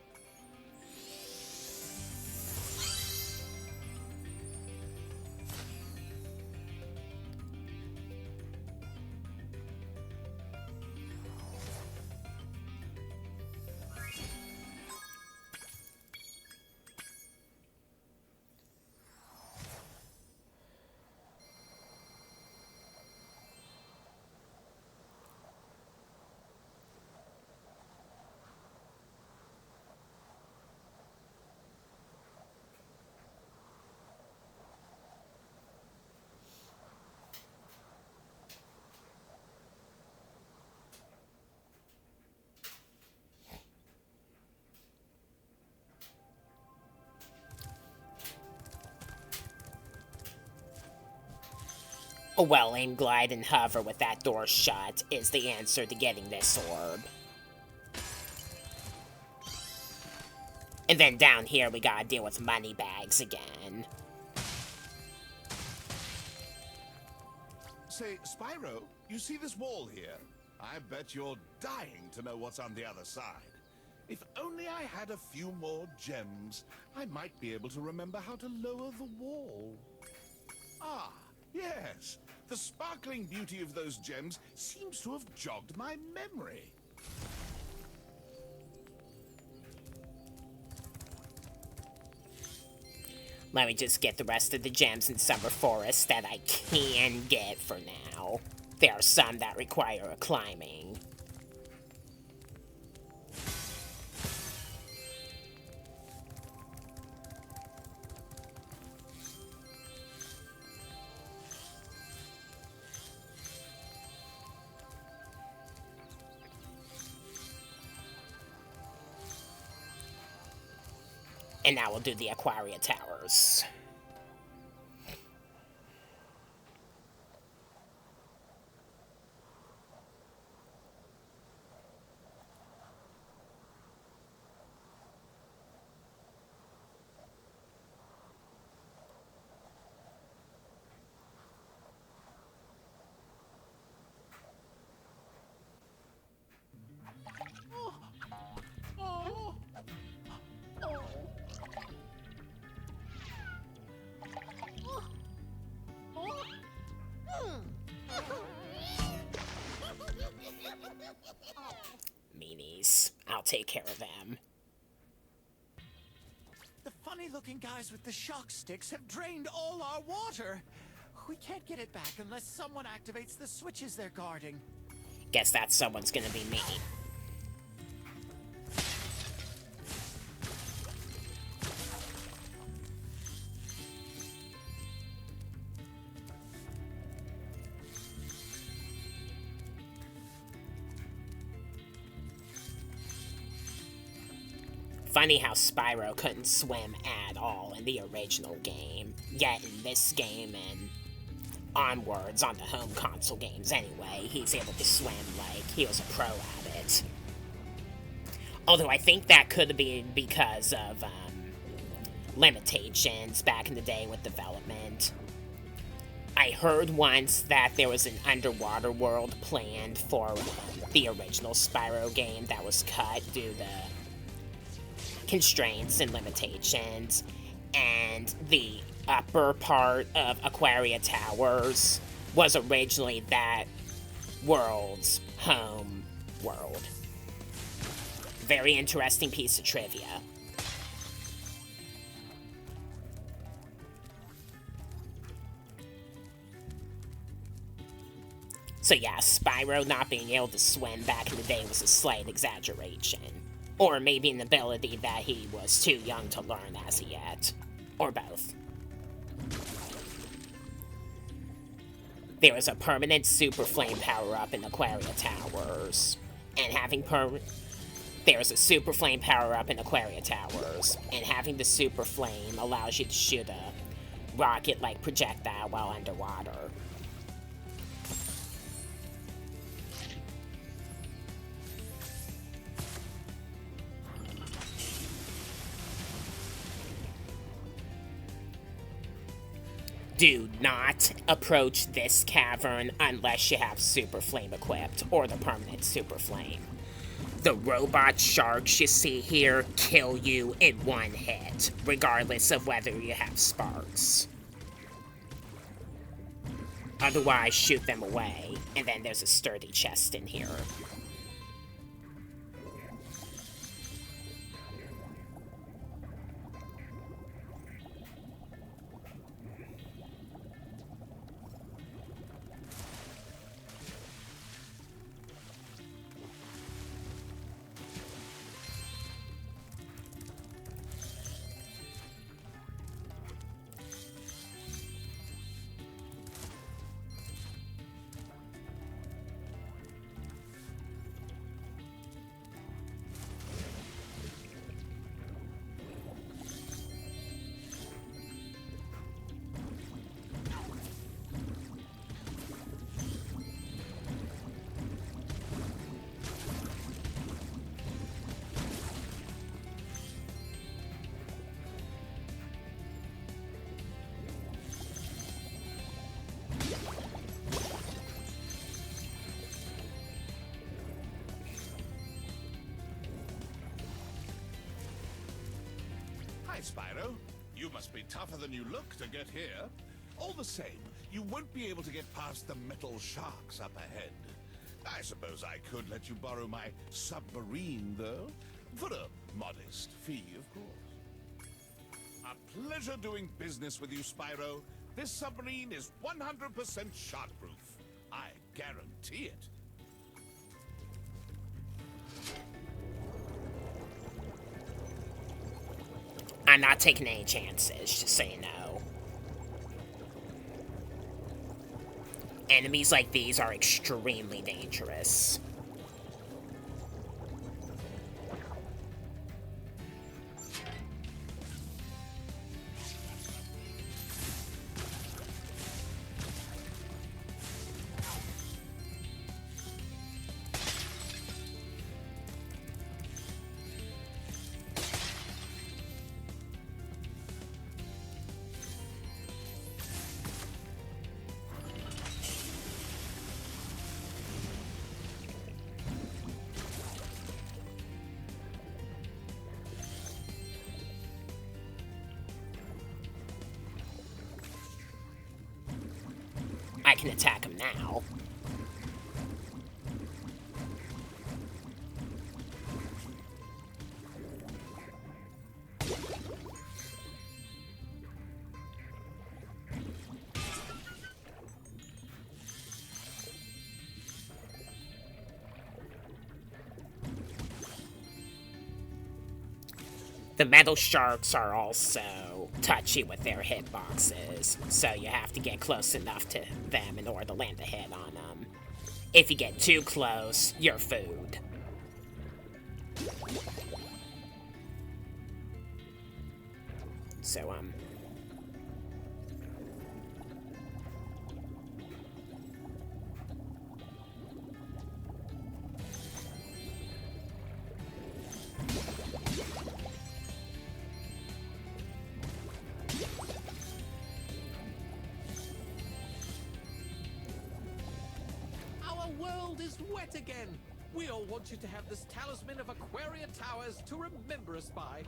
Well, aim, glide, and hover with that door shut is the answer to getting this orb. And then down here we gotta deal with Moneybags again. Say, Spyro, you see this wall here? I bet you're dying to know what's on the other side. If only I had a few more gems, I might be able to remember how to lower the wall. Ah, yes. The sparkling beauty of those gems seems to have jogged my memory. Let me just get the rest of the gems in Summer Forest that I can get for now. There are some that require climbing. And now we'll do the Aquaria Towers. Meanies. I'll take care of them. The funny-looking guys with the shock sticks have drained all our water. We can't get it back unless someone activates the switches they're guarding. Guess that someone's gonna be me. Funny how Spyro couldn't swim at all in the original game, yet in this game and onwards on the home console games anyway, he's able to swim like he was a pro at it. Although I think that could have been because of limitations back in the day with development. I I heard once that there was an underwater world planned for the original Spyro game that was cut due to constraints and limitations, and the upper part of Aquaria Towers was originally that world's home world. Very interesting piece of trivia. So yeah, Spyro not being able to swim back in the day was a slight exaggeration. Or maybe an ability that he was too young to learn as yet. Or both. There is a permanent Super Flame power-up in Aquaria Towers. And having There's a Super Flame power-up in Aquaria Towers. And having the Super Flame allows you to shoot a rocket-like projectile while underwater. Do not approach this cavern unless you have Super Flame equipped, or the permanent Super Flame. The robot sharks you see here kill you in one hit, regardless of whether you have Sparx. Otherwise, shoot them away, and then there's a sturdy chest in here. Hi, Spyro. You must be tougher than you look to get here. All the same, you won't be able to get past the metal sharks up ahead. I suppose I could let you borrow my submarine, though, for a modest fee, of course. A pleasure doing business with you, Spyro. This submarine is 100% shark-proof. I guarantee it. I'm not taking any chances, just so you know. Enemies like these are extremely dangerous. I can attack him now. The metal sharks are also touchy with their hitboxes, so you have to get close enough to them in order to land a hit on them. If you get too close, you're food. So, world is wet again. We all want you to have this talisman of Aquaria Towers to remember us by.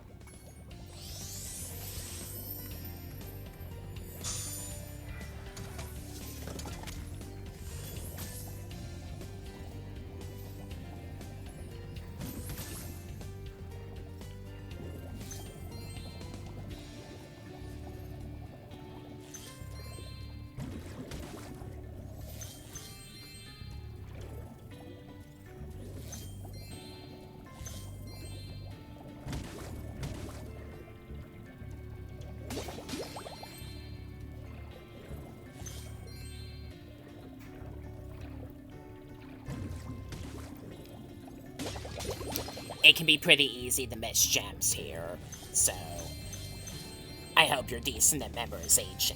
It can be pretty easy to miss gems here, so I hope you're decent at memorization.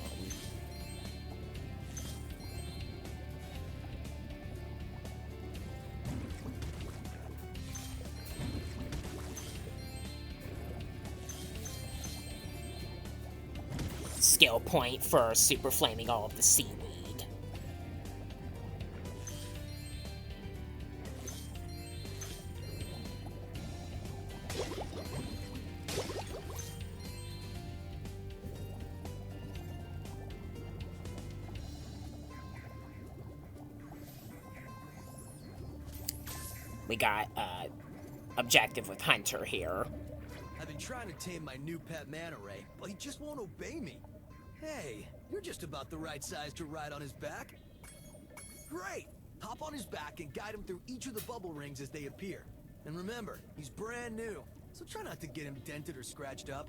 Skill point for super flaming all of the seaweed. We got, objective with Hunter here. I've been trying to tame my new pet manta ray, but he just won't obey me. Hey, you're just about the right size to ride on his back. Great! Hop on his back and guide him through each of the bubble rings as they appear. And remember, he's brand new, so try not to get him dented or scratched up.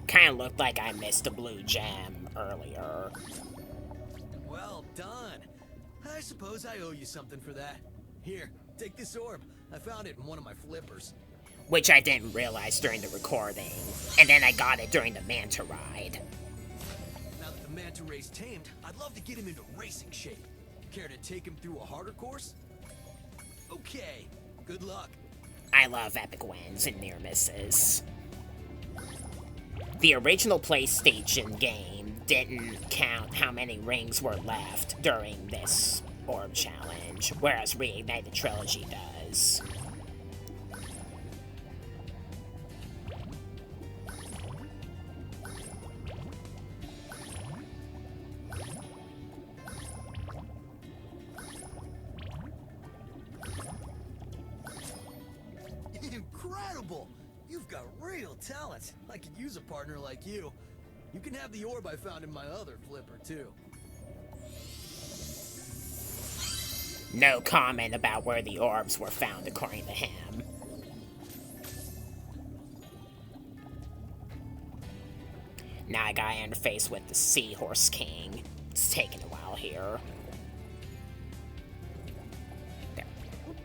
Kinda looked like I missed a blue gem earlier. Well done. I suppose I owe you something for that. Here, take this orb. I found it in one of my flippers. Which I didn't realize during the recording. And then I got it during the manta ride. Now that the manta ray's tamed, I'd love to get him into racing shape. Care to take him through a harder course? Okay, good luck. I love epic wins and near misses. The original PlayStation game didn't count how many rings were left during this orb challenge, whereas Reignited Trilogy does. Incredible! You've got real talent. I could use a partner like you. You can have the orb I found in my other flipper, too. No comment about where the orbs were found, according to him. Now I gotta interface with the Seahorse King. It's taking a while here. The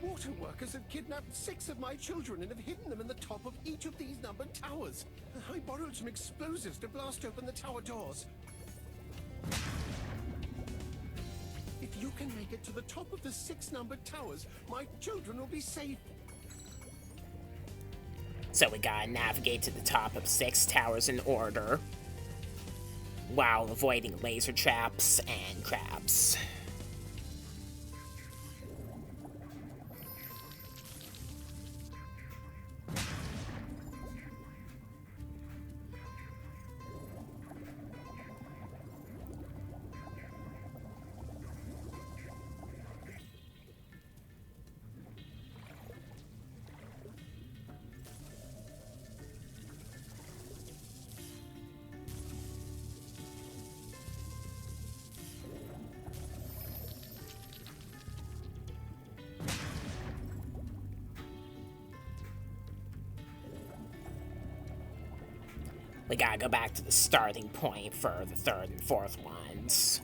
water workers have kidnapped 6 of my children and have hidden them in the top of each of these numbered towers. I borrowed some explosives to blast open the tower doors. If you can make it to the top of the 6 numbered towers, my children will be safe. So we gotta navigate to the top of 6 towers in order, while avoiding laser traps and crabs. We gotta go back to the starting point for the 3rd and 4th ones.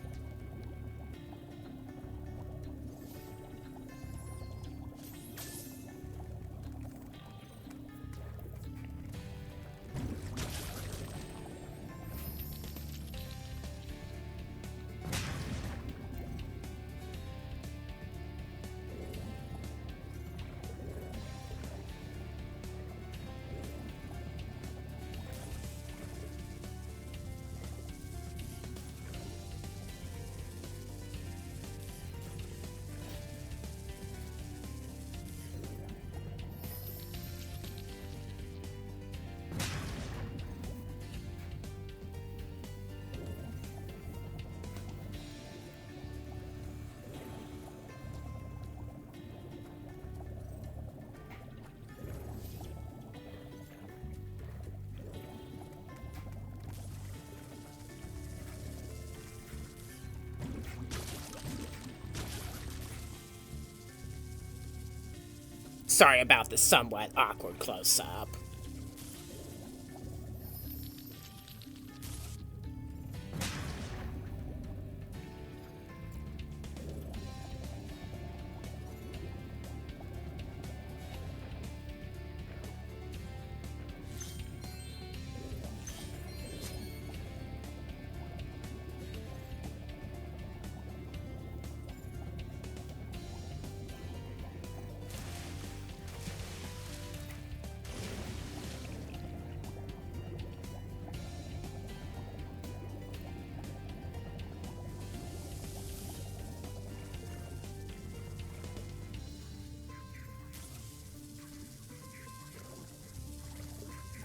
Sorry about the somewhat awkward close-up.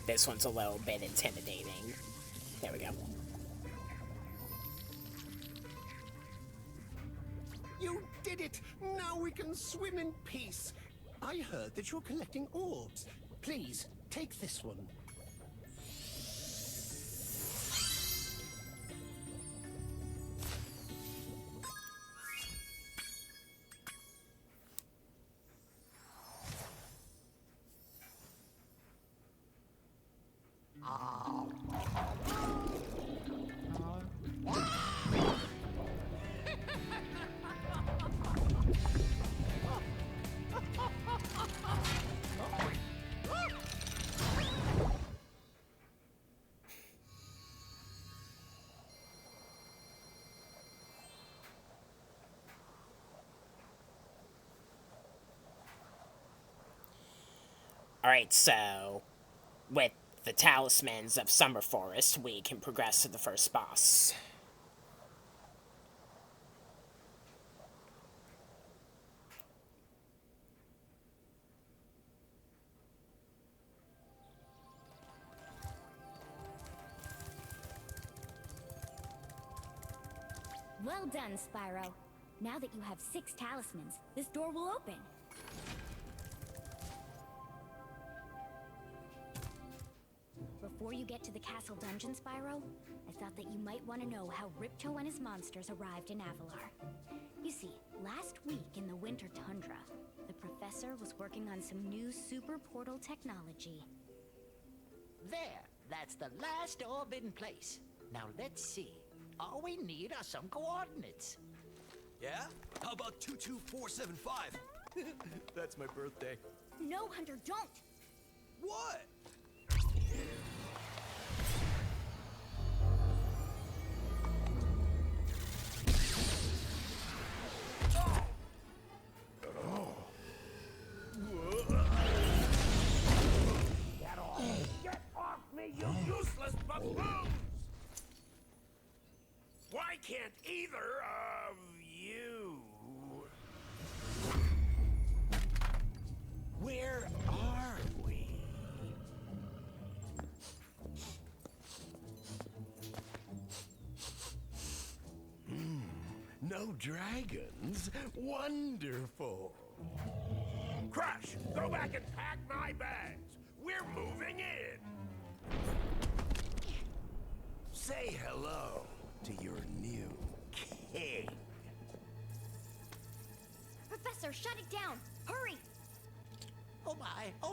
This one's a little bit intimidating. There we go. You did it! Now we can swim in peace. I heard that you're collecting orbs. Please, take this one. Alright, so with the talismans of Summer Forest, we can progress to the first boss. Well done, Spyro. Now that you have 6 talismans, this door will open. Before you get to the castle dungeon, Spyro, I thought that you might want to know how Ripto and his monsters arrived in Avalar. You see, last week in the winter tundra, the professor was working on some new super portal technology. There, that's the last orb in place. Now let's see. All we need are some coordinates. Yeah? How about 22475? That's my birthday. No, Hunter, don't! What? Get off me, you useless buffoons! Why can't either of you... Where are we? No dragons? Wonderful. Crush, go back and pack my bags. We're moving in. Say hello to your new king. Professor, shut it down! Hurry! Oh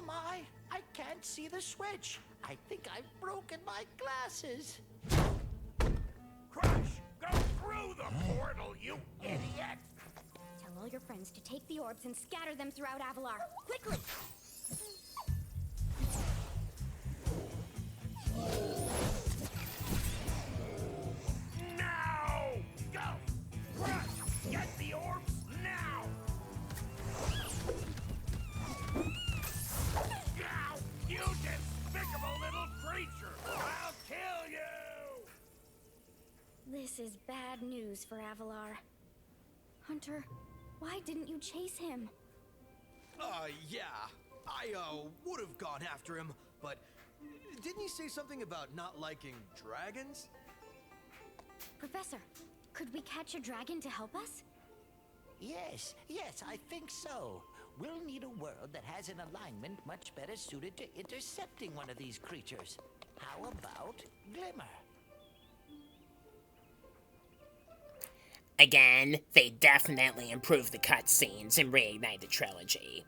my, I can't see the switch. I think I've broken my glasses. Crush, go through the portal, you idiot! Tell all your friends to take the orbs and scatter them throughout Avalar. Quickly! Now! Go! Crush, get the orbs now! Now, you despicable little creature! I'll kill you! This is bad news for Avalar. Hunter, why didn't you chase him? Yeah. I, would have gone after him, but didn't he say something about not liking dragons? Professor, could we catch a dragon to help us? Yes, I think so. We'll need a world that has an alignment much better suited to intercepting one of these creatures. How about Glimmer? Again, they definitely improved the cutscenes in Reignited Trilogy.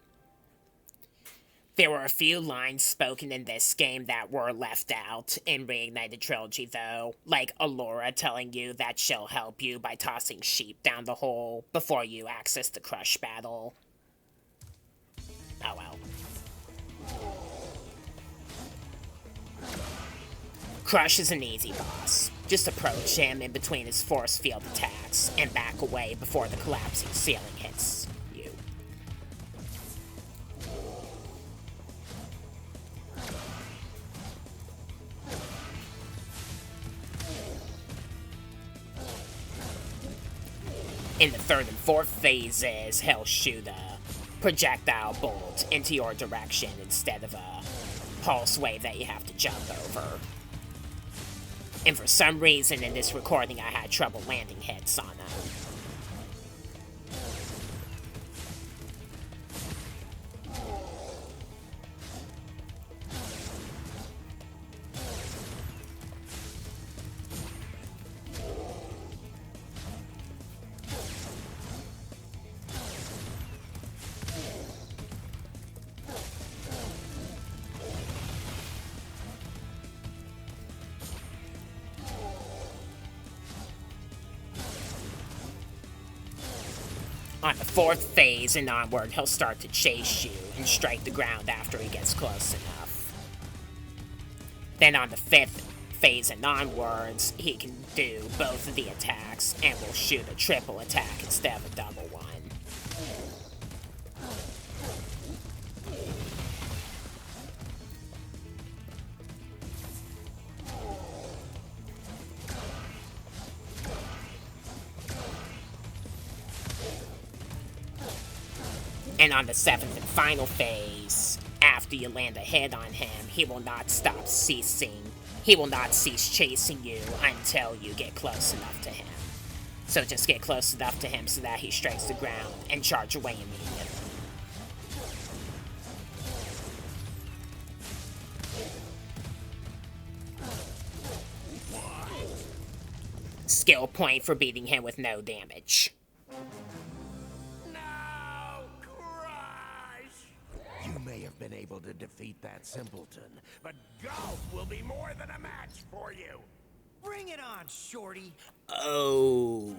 There were a few lines spoken in this game that were left out in Reignited Trilogy, though, like Alora telling you that she'll help you by tossing sheep down the hole before you access the Crush battle. Oh well. Crush is an easy boss. Just approach him in between his force field attacks and back away before the collapsing ceiling hits you. In the third and fourth phases, he'll shoot a projectile bolt into your direction instead of a pulse wave that you have to jump over. And for some reason in this recording I had trouble landing hits on them. On the fourth phase and onward, he'll start to chase you and strike the ground after he gets close enough. Then on the fifth phase and onwards, he can do both of the attacks and will shoot a triple attack instead of a double one. And on the seventh and final phase, after you land a hit on him, he will not cease chasing you until you get close enough to him. So just get close enough to him so that he strikes the ground and charge away immediately. Skill point for beating him with no damage. You may have been able to defeat that simpleton, but golf will be more than a match for you. Bring it on, Shorty. Oh.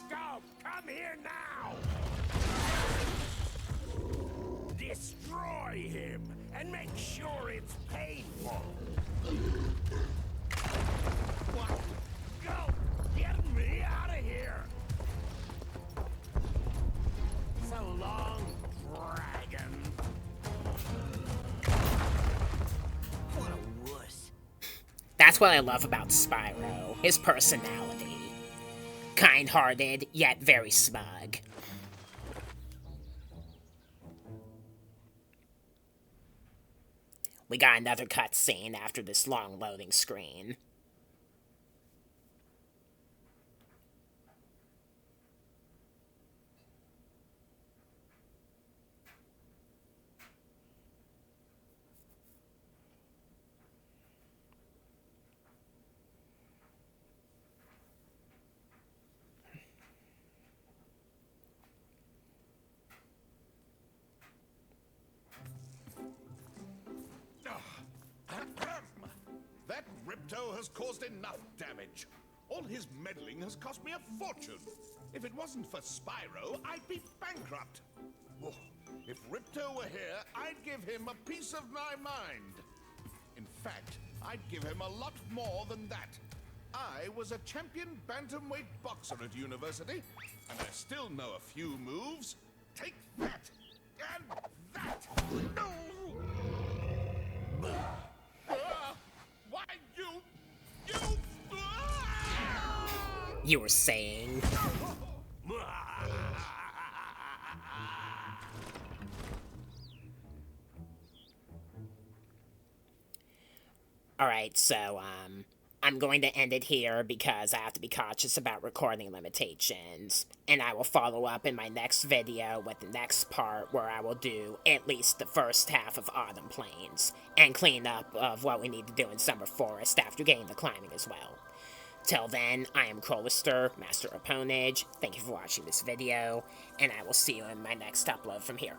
Golf, come here now. Destroy him and make sure it's painful. What? Golf, get me out of here. So long, dragon. What a wuss. That's what I love about Spyro, his personality. Kind-hearted, yet very smug. We got another cutscene after this long loading screen. That Ripto has caused enough damage. All his meddling has cost me a fortune. If it wasn't for Spyro, I'd be bankrupt. Oh, if Ripto were here, I'd give him a piece of my mind. In fact, I'd give him a lot more than that. I was a champion bantamweight boxer at university, and I still know a few moves. Take that, and that. No! Why, You were saying... Alright, so, I'm going to end it here because I have to be cautious about recording limitations. And I will follow up in my next video with the next part where I will do at least the first half of Autumn Plains and clean up of what we need to do in Summer Forest after getting the climbing as well. Till then, I am Crowlister, Master of Ponage. Thank you for watching this video, and I will see you in my next upload from here.